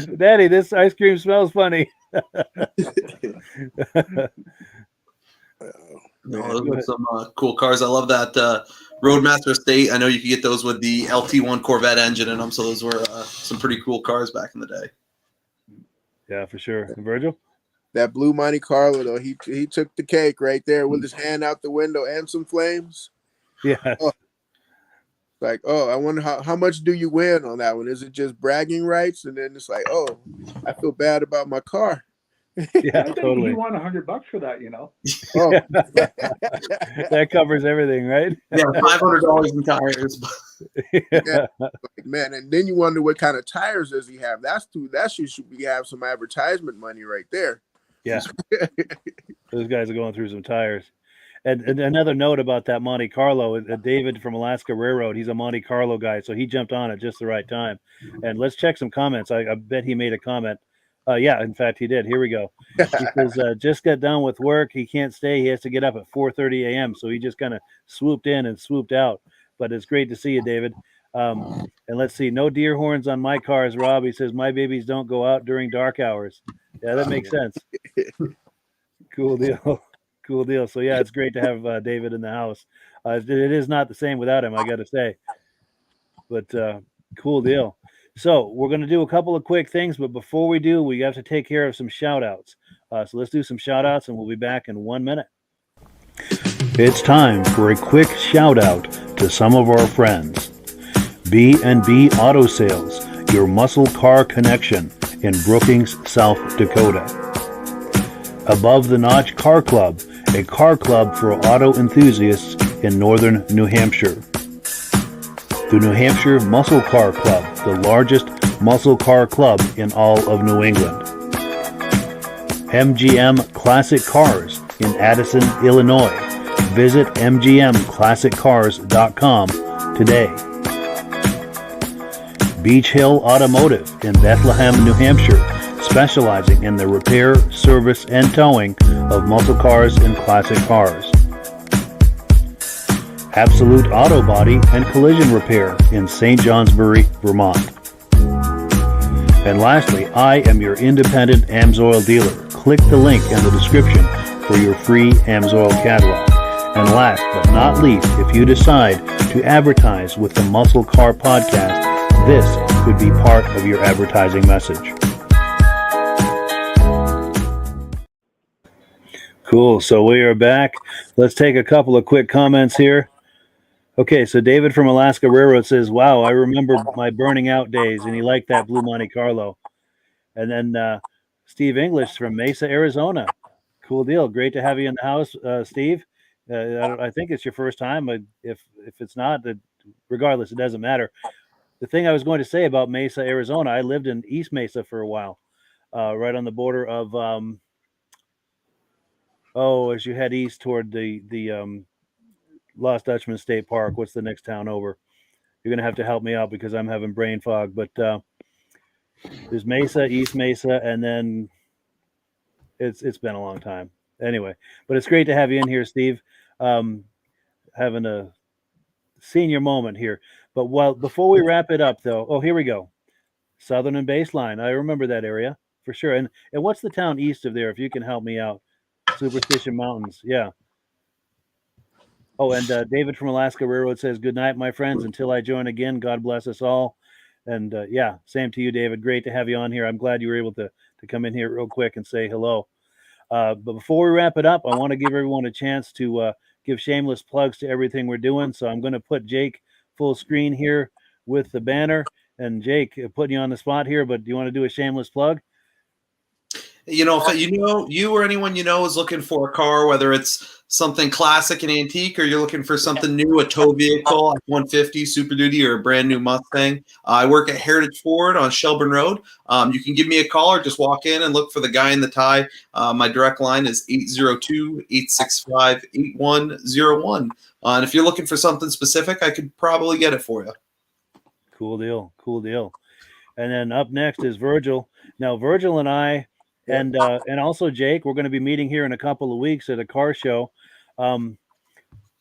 he? Daddy, this ice cream smells funny. No, those are some cool cars. I love that Roadmaster Estate. I know you could get those with the LT1 Corvette engine in them, so those were some pretty cool cars back in the day. Yeah, for sure. And Virgil? That blue Monte Carlo, though, he took the cake right there with his hand out the window and some flames. Yeah. Oh, like, I wonder how much do you win on that one? Is it just bragging rights? And then it's like, I feel bad about my car. Yeah, I think totally. you want $100 for that, you know. Oh. That covers everything, right? Yeah, $500 in tires. Yeah, like, man, and then you wonder what kind of tires does he have? That should be have some advertisement money right there. Yeah, those guys are going through some tires. And another note about that Monte Carlo, David from Alaska Railroad, he's a Monte Carlo guy, so he jumped on at just the right time. And let's check some comments. I bet he made a comment. Yeah, in fact, he did. Here we go. He says, just got done with work. He can't stay. He has to get up at 4:30 a.m. So he just kind of swooped in and swooped out. But it's great to see you, David. And let's see, no deer horns on my cars, Rob. He says my babies don't go out during dark hours. Yeah, that makes sense. Cool deal. Cool deal. So yeah, it's great to have David in the house. It is not the same without him, I got to say. But cool deal. So we're going to do a couple of quick things, but before we do, we have to take care of some shout outs. So let's do some shout outs and we'll be back in 1 minute. It's time for a quick shout out to some of our friends. B&B Auto Sales, your muscle car connection in Brookings, South Dakota. Above the Notch Car Club, a car club for auto enthusiasts in northern New Hampshire. The New Hampshire Muscle Car Club, the largest muscle car club in all of New England. MGM Classic Cars in Addison, Illinois. Visit mgmclassiccars.com today. Beach Hill Automotive in Bethlehem, New Hampshire, specializing in the repair, service, and towing of muscle cars and classic cars. Absolute Auto Body and Collision Repair in St. Johnsbury, Vermont. And lastly, I am your independent AMSOIL dealer. Click the link in the description for your free AMSOIL catalog. And last but not least, if you decide to advertise with the Muscle Car Podcast, this could be part of your advertising message. Cool. So we are back. Let's take a couple of quick comments here. Okay, so David from Alaska Railroad says, wow, I remember my burning out days, and he liked that blue Monte Carlo. And then Steve English from Mesa, Arizona. Cool deal. Great to have you in the house, Steve. I think it's your first time. If it's not, regardless, it doesn't matter. The thing I was going to say about Mesa, Arizona, I lived in East Mesa for a while, right on the border of, as you head east toward the Lost Dutchman State Park. What's the next town over? You're going to have to help me out because I'm having brain fog. But there's Mesa, East Mesa, and then it's been a long time. Anyway, but it's great to have you in here, Steve. Having a senior moment here. But before we wrap it up, though, here we go. Southern and Baseline. I remember that area for sure. And what's the town east of there, if you can help me out? Superstition Mountains. Yeah. Oh, and David from Alaska Railroad says, good night, my friends. Until I join again, God bless us all. And yeah, same to you, David. Great to have you on here. I'm glad you were able to come in here real quick and say hello. But before we wrap it up, I want to give everyone a chance to give shameless plugs to everything we're doing. So I'm going to put Jake full screen here with the banner. And Jake, putting you on the spot here, but do you want to do a shameless plug? You know, if you or anyone you know is looking for a car, whether it's something classic and antique, or you're looking for something new, a tow vehicle, like 150 Super Duty, or a brand new Mustang, I work at Heritage Ford on Shelburne Road. You can give me a call or just walk in and look for the guy in the tie. My direct line is 802-865-8101. And if you're looking for something specific, I could probably get it for you. Cool deal. Cool deal. And then up next is Virgil. Now, Virgil and I, and also Jake, we're going to be meeting here in a couple of weeks at a car show. And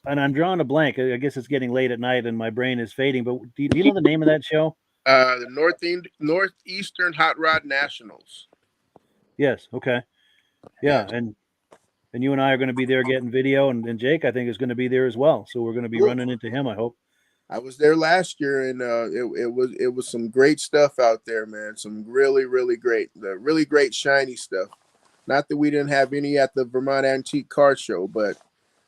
I'm drawing a blank. I guess it's getting late at night and my brain is fading. But do you know the name of that show? The Northeastern Hot Rod Nationals. Yes. Okay. Yeah. And you and I are going to be there getting video. And Jake, I think, is going to be there as well. So we're going to be running into him, I hope. I was there last year, and it was some great stuff out there, man. Some really great shiny stuff. Not that we didn't have any at the Vermont Antique Car Show, but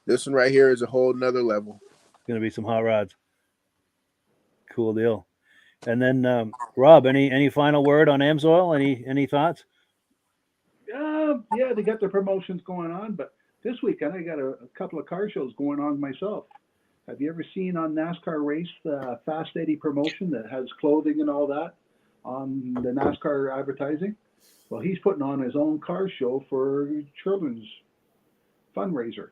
this one right here is a whole nother level. It's going to be some hot rods. Cool deal. And then Rob, any final word on AMSOIL? Any thoughts? Yeah, they got their promotions going on, but this weekend I got a couple of car shows going on myself. Have you ever seen on NASCAR Race the Fast Eddie promotion that has clothing and all that on the NASCAR advertising? Well, he's putting on his own car show for children's fundraiser.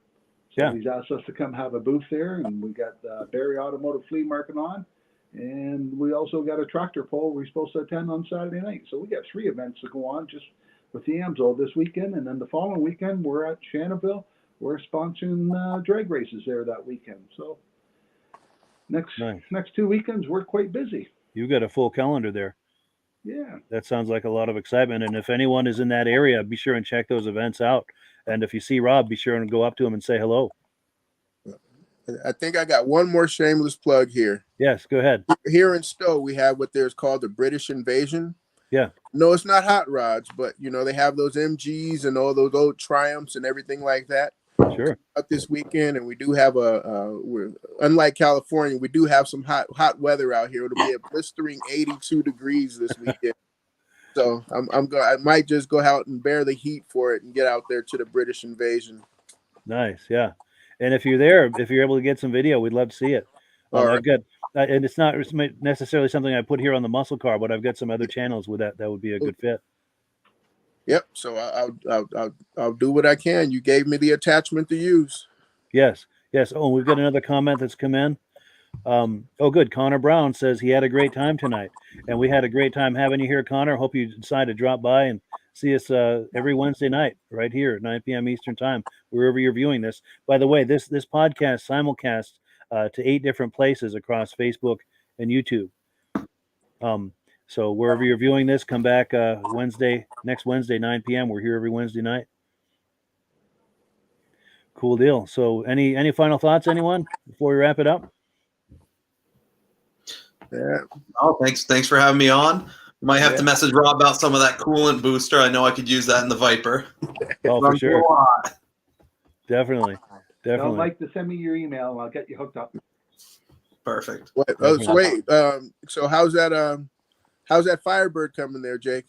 So yeah. He's asked us to come have a booth there, and we got the Barrie Automotive Flea Market on, and we also got a tractor pull we're supposed to attend on Saturday night. So we got 3 events to go on just with the AMSOIL this weekend, and then the following weekend we're at Shannonville. We're sponsoring drag races there that weekend. So Next 2 weekends, we're quite busy. You got a full calendar there. Yeah. That sounds like a lot of excitement. And if anyone is in that area, be sure and check those events out. And if you see Rob, be sure and go up to him and say hello. I think I got one more shameless plug here. Yes, go ahead. Here in Stowe, we have what there's called the British Invasion. Yeah. No, it's not hot rods, but they have those MGs and all those old Triumphs and everything like that. Sure. Up this weekend, and we do have we're unlike California, we do have some hot weather out here. It'll be a blistering 82 degrees this weekend. So I might just go out and bear the heat for it and get out there to the British Invasion. Nice, yeah. And if you're there, if you're able to get some video, we'd love to see it. I've got, and it's not necessarily something I put here on the muscle car, but I've got some other channels with that would be a good fit. Yep. So I'll do what I can. You gave me the attachment to use. Yes. Oh, we've got another comment that's come in. Oh, good. Connor Brown says he had a great time tonight, and we had a great time having you here, Connor. Hope you decide to drop by and see us every Wednesday night right here at 9 p.m. Eastern time, wherever you're viewing this. By the way, this podcast simulcasts to 8 different places across Facebook and YouTube. So wherever you're viewing this, come back next Wednesday, 9 p.m. We're here every Wednesday night. Cool deal. So any final thoughts, anyone, before we wrap it up? Yeah. Oh, thanks for having me on. Might have to message Rob about some of that coolant booster. I know I could use that in the Viper. Oh, for sure. Definitely. Tell Mike to send me your email and I'll get you hooked up. Perfect. So how's that Firebird coming there, Jake?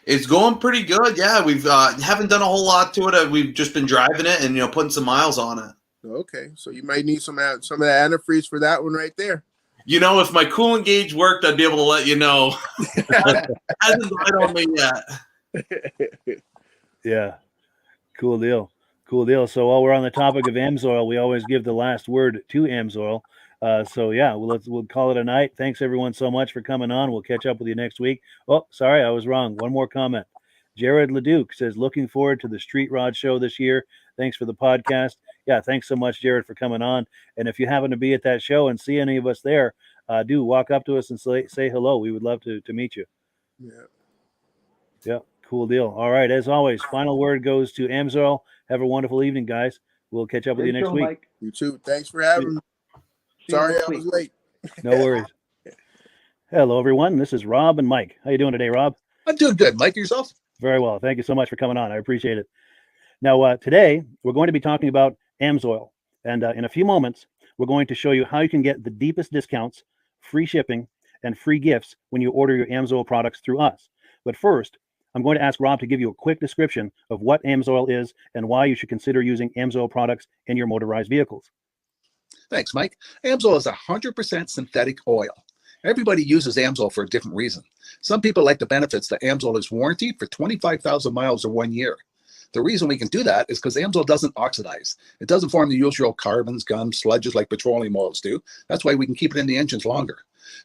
It's going pretty good. Yeah, we've haven't done a whole lot to it. We've just been driving it and putting some miles on it. Okay, so you might need some of that antifreeze for that one right there. If my coolant gauge worked, I'd be able to let you know. Hasn't died on me yet. Yeah, cool deal. So while we're on the topic of AMSOIL, we always give the last word to AMSOIL. We'll call it a night. Thanks everyone so much for coming on. We'll catch up with you next week. Oh, sorry, I was wrong. One more comment. Jared Leduc says, looking forward to the Street Rod Show this year. Thanks for the podcast. Yeah, thanks so much, Jared, for coming on. And if you happen to be at that show and see any of us there, do walk up to us and say hello. We would love to meet you. Yeah, cool deal. All right, as always, final word goes to AMSOIL. Have a wonderful evening, guys. We'll catch up with you next week. Mike. You too. Thanks for having me. Sorry I was late. No worries. Hello, everyone. This is Rob and Mike. How you doing today, Rob? I'm doing good. Mike, yourself? Very well. Thank you so much for coming on. I appreciate it. Now, today, we're going to be talking about AMSOIL. And in a few moments, we're going to show you how you can get the deepest discounts, free shipping, and free gifts when you order your AMSOIL products through us. But first, I'm going to ask Rob to give you a quick description of what AMSOIL is and why you should consider using AMSOIL products in your motorized vehicles. Thanks, Mike. AMSOIL is 100% synthetic oil. Everybody uses AMSOIL for a different reason. Some people like the benefits that AMSOIL is warranted for 25,000 miles or 1 year. The reason we can do that is because AMSOIL doesn't oxidize. It doesn't form the usual carbons, gums, sludges like petroleum oils do. That's why we can keep it in the engines longer.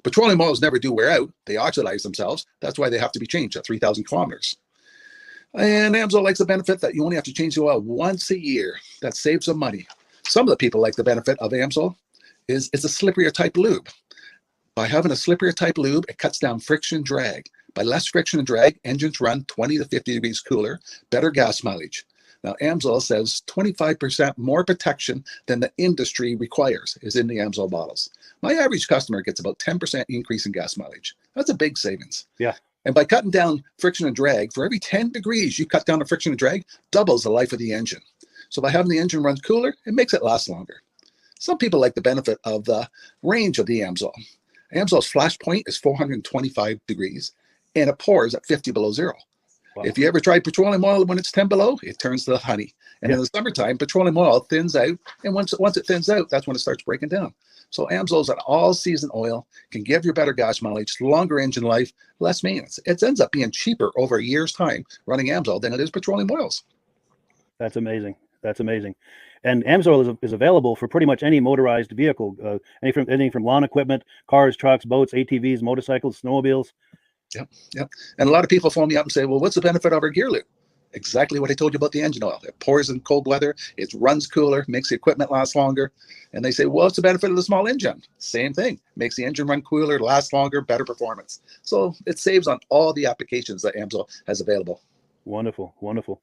Petroleum oils never do wear out. They oxidize themselves. That's why they have to be changed at 3,000 kilometers. And AMSOIL likes the benefit that you only have to change the oil once a year. That saves some money. Some of the people like the benefit of AMSOIL is it's a slipperier type lube. By having a slipperier type lube, it cuts down friction drag. By less friction and drag, engines run 20 to 50 degrees cooler, better gas mileage. Now, AMSOIL says 25% more protection than the industry requires is in the AMSOIL bottles. My average customer gets about 10% increase in gas mileage. That's a big savings. Yeah. And by cutting down friction and drag, for every 10 degrees you cut down the friction and drag, doubles the life of the engine. So by having the engine run cooler, it makes it last longer. Some people like the benefit of the range of the AMSOIL. AMSOIL's flash point is 425 degrees, and it pours at 50 below zero. Wow. If you ever tried petroleum oil when it's 10 below, it turns to honey. And in the summertime, petroleum oil thins out, and once it thins out, that's when it starts breaking down. So AMSOIL is an all-season oil, can give you better gas mileage, longer engine life, less maintenance. It ends up being cheaper over a year's time running AMSOIL than it is petroleum oils. That's amazing. That's amazing. And AMSOIL is available for pretty much any motorized vehicle, anything from lawn equipment, cars, trucks, boats, ATVs, motorcycles, snowmobiles. Yep. And a lot of people phone me up and say, well, what's the benefit of our gear loop? Exactly what I told you about the engine oil. It pours in cold weather, it runs cooler, makes the equipment last longer. And they say, well, what's the benefit of the small engine? Same thing. Makes the engine run cooler, last longer, better performance. So it saves on all the applications that AMSOIL has available. Wonderful, wonderful.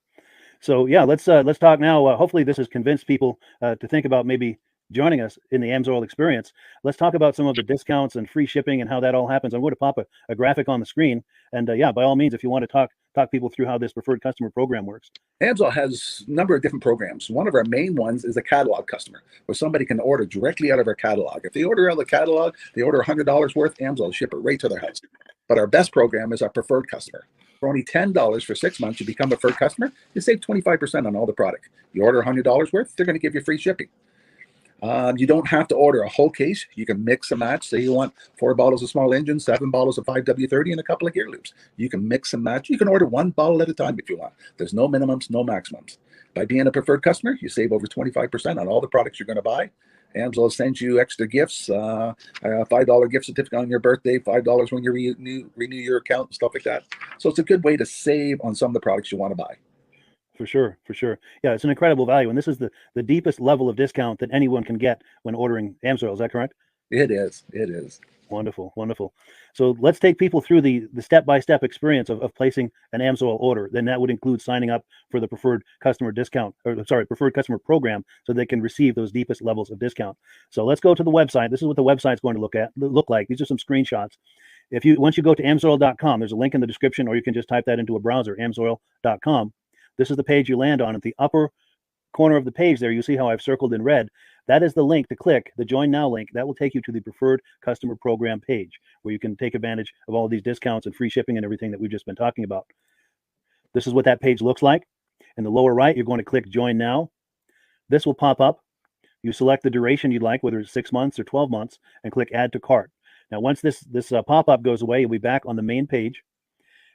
So yeah, let's talk now. Hopefully this has convinced people to think about maybe joining us in the AMSOIL experience. Let's talk about some of the discounts and free shipping and how that all happens. I'm going to pop a graphic on the screen. And yeah, by all means, if you want to talk people through how this preferred customer program works. AMSOIL has a number of different programs. One of our main ones is a catalog customer, where somebody can order directly out of our catalog. If they order out of the catalog, they order $100 worth, AMSOIL will ship it right to their house. But our best program is our preferred customer. For only $10 for 6 months, you become a preferred customer, you save 25% on all the product. You order $100 worth, they're going to give you free shipping. You don't have to order a whole case. You can mix and match. Say you want 4 bottles of small engine, 7 bottles of 5W30, and a couple of gear loops. You can mix and match. You can order 1 bottle at a time if you want. There's no minimums, no maximums. By being a preferred customer, you save over 25% on all the products you're going to buy. AMSOIL sends you extra gifts, a $5 gift certificate on your birthday, $5 when you renew your account, and stuff like that. So it's a good way to save on some of the products you want to buy. For sure, for sure. Yeah, it's an incredible value. And this is the deepest level of discount that anyone can get when ordering AMSOIL. Is that correct? It is. It is. Wonderful, wonderful. So let's take people through the step-by-step experience of placing an AMSOIL order. Then that would include signing up for the preferred customer discount, or sorry, preferred customer program, so they can receive those deepest levels of discount. So let's go to the website. This is what the website's going to look like. These are some screenshots. Once you go to amsoil.com, there's a link in the description, or you can just type that into a browser, amsoil.com. This is the page you land on. At the upper corner of the page there, you see how I've circled in red. That is the link to click, the Join Now link. That will take you to the preferred customer program page, where you can take advantage of all these discounts and free shipping and everything that we've just been talking about. This is what that page looks like. In the lower right, you're going to click Join Now. This will pop up. You select the duration you'd like, whether it's 6 months or 12 months, and click Add to Cart. Now, once this pop-up goes away, you'll be back on the main page.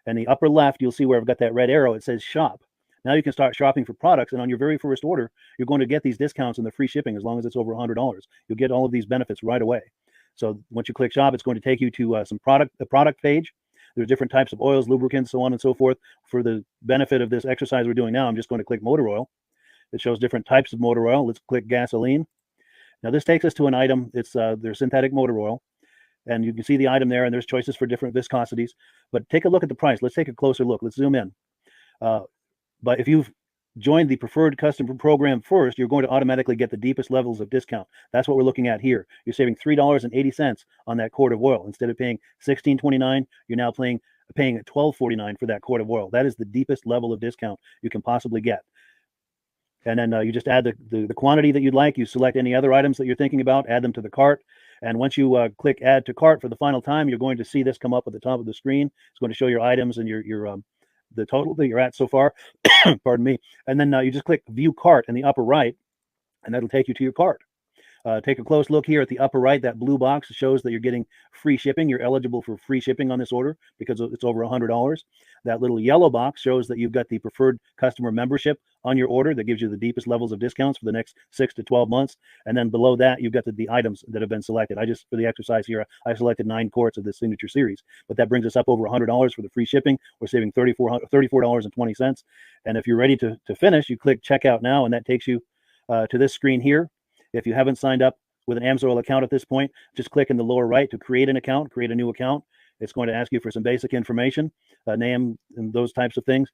And the upper left, you'll see where I've got that red arrow. It says Shop. Now you can start shopping for products, and on your very first order, you're going to get these discounts and the free shipping as long as it's over $100. You'll get all of these benefits right away. So once you click Shop, it's going to take you to the product page. There's different types of oils, lubricants, so on and so forth. For the benefit of this exercise we're doing now, I'm just going to click motor oil. It shows different types of motor oil. Let's click gasoline. Now this takes us to an item. It's their synthetic motor oil. And you can see the item there, and there's choices for different viscosities. But take a look at the price. Let's take a closer look. Let's zoom in. But if you've joined the preferred customer program first, you're going to automatically get the deepest levels of discount. That's what we're looking at here. You're saving $3.80 on that quart of oil. Instead of paying $16.29, you're now paying $12.49 for that quart of oil. That is the deepest level of discount you can possibly get. And then you just add the quantity that you'd like. You select any other items that you're thinking about, add them to the cart. And once you click Add to Cart for the final time, you're going to see this come up at the top of the screen. It's going to show your items and the total that you're at so far. Pardon me. And then you just click View Cart in the upper right, and that'll take you to your cart. Take a close look here at the upper right. That blue box shows that you're getting free shipping. You're eligible for free shipping on this order because it's over $100. That little yellow box shows that you've got the preferred customer membership on your order that gives you the deepest levels of discounts for the next 6 to 12 months. And then below that, you've got the items that have been selected. For the exercise here, I selected 9 quarts of the Signature Series, but that brings us up over $100 for the free shipping. We're saving $34.20. And if you're ready to finish, you click Checkout Now, and that takes you to this screen here. If you haven't signed up with an AMSOIL account at this point, just click in the lower right to create an account, create a new account. It's going to ask you for some basic information, name, and those types of things.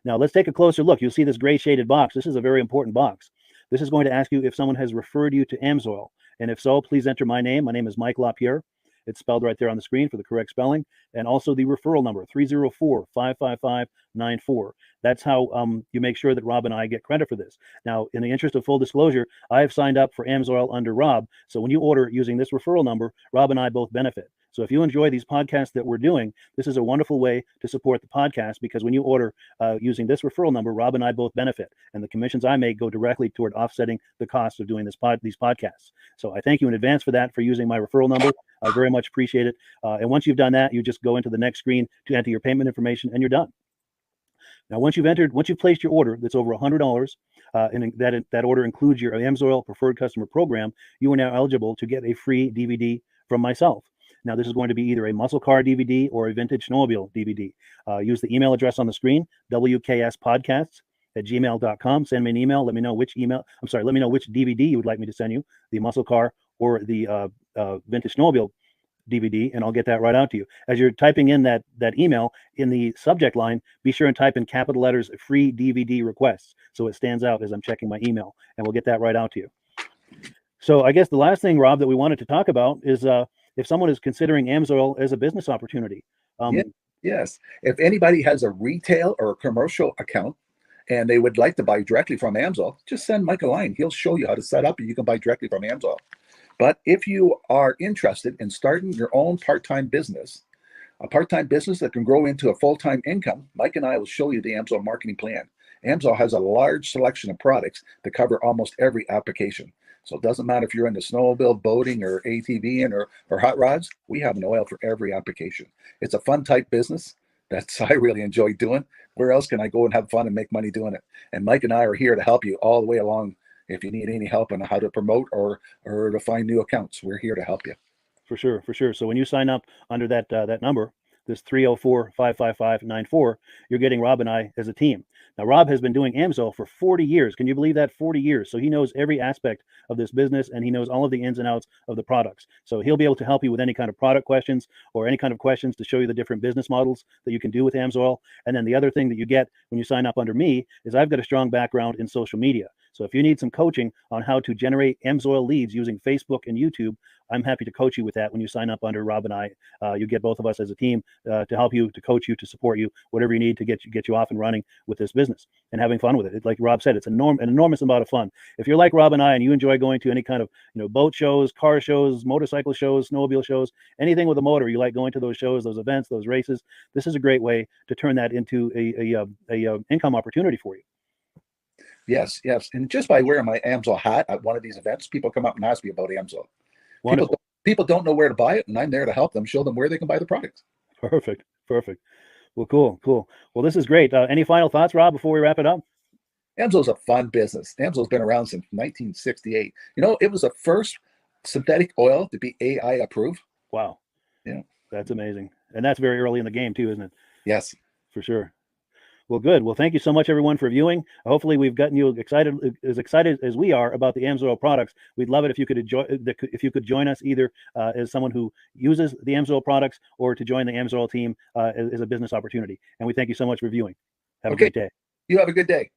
Now, let's take a closer look. You'll see this gray shaded box. This is a very important box. This is going to ask you if someone has referred you to AMSOIL. And if so, please enter my name. My name is Mike LaPierre. It's spelled right there on the screen for the correct spelling. And also the referral number, 304-555-94. That's how you make sure that Rob and I get credit for this. Now, in the interest of full disclosure, I have signed up for AMSOIL under Rob. So when you order using this referral number, Rob and I both benefit. So if you enjoy these podcasts that we're doing, this is a wonderful way to support the podcast, because when you order using this referral number, Rob and I both benefit. And the commissions I make go directly toward offsetting the cost of doing these podcasts. So I thank you in advance for that, for using my referral number. I very much appreciate it. And once you've done that, you just go into the next screen to enter your payment information, and you're done. Now, once you've placed your order that's over $100, and that order includes your AMSOIL Preferred Customer Program, you are now eligible to get a free DVD from myself. Now, this is going to be either a muscle car DVD or a vintage snowmobile DVD. Use the email address on the screen, wkspodcasts@gmail.com. Send me an email. Let me know which let me know which DVD you would like me to send you, the muscle car or the vintage snowmobile DVD, and I'll get that right out to you. As you're typing in that email, in the subject line, be sure and type in capital letters "free DVD requests" so it stands out as I'm checking my email, and we'll get that right out to you. So I guess the last thing, Rob, that we wanted to talk about is if someone is considering AMSOIL as a business opportunity. Yes. If anybody has a retail or a commercial account and they would like to buy directly from AMSOIL, just send Mike a line. He'll show you how to set up and you can buy directly from AMSOIL. But if you are interested in starting your own part-time business, a part-time business that can grow into a full-time income, Mike and I will show you the AMSOIL marketing plan. AMSOIL has a large selection of products that cover almost every application. So it doesn't matter if you're into snowmobile, boating, or ATVing or hot rods, we have an oil for every application. It's a fun type business that's I really enjoy doing. Where else can I go and have fun and make money doing it? And Mike and I are here to help you all the way along. If you need any help on how to promote or to find new accounts, we're here to help you. For sure, for sure. So when you sign up under that number, this 304-555-94, you're getting Rob and I as a team. Now, Rob has been doing AMSOIL for 40 years. Can you believe that? 40 years. So he knows every aspect of this business, and he knows all of the ins and outs of the products. So he'll be able to help you with any kind of product questions or any kind of questions to show you the different business models that you can do with AMSOIL. And then the other thing that you get when you sign up under me is I've got a strong background in social media. So if you need some coaching on how to generate AMSOIL leads using Facebook and YouTube, I'm happy to coach you with that when you sign up under Rob and I. You get both of us as a team to help you, to coach you, to support you, whatever you need to get you off and running with this business and having fun with it. Like Rob said, it's an enormous amount of fun. If you're like Rob and I and you enjoy going to any kind of boat shows, car shows, motorcycle shows, snowmobile shows, anything with a motor, you like going to those shows, those events, those races, this is a great way to turn that into a income opportunity for you. Yes. And just by wearing my AMSOIL hat at one of these events, people come up and ask me about AMSOIL. Wonderful. People don't know where to buy it, and I'm there to help them, show them where they can buy the products. Perfect. Well, cool. Well, this is great. Any final thoughts, Rob, before we wrap it up? AMSOIL's a fun business. AMSOIL's been around since 1968. It was the first synthetic oil to be AI approved. Wow. Yeah. That's amazing. And that's very early in the game too, isn't it? Yes. For sure. Well, good. Well, thank you so much, everyone, for viewing. Hopefully, we've gotten you excited as we are about the AMSOIL products. We'd love it if you could join us either as someone who uses the AMSOIL products or to join the AMSOIL team as a business opportunity. And we thank you so much for viewing. Have a great day. You have a good day.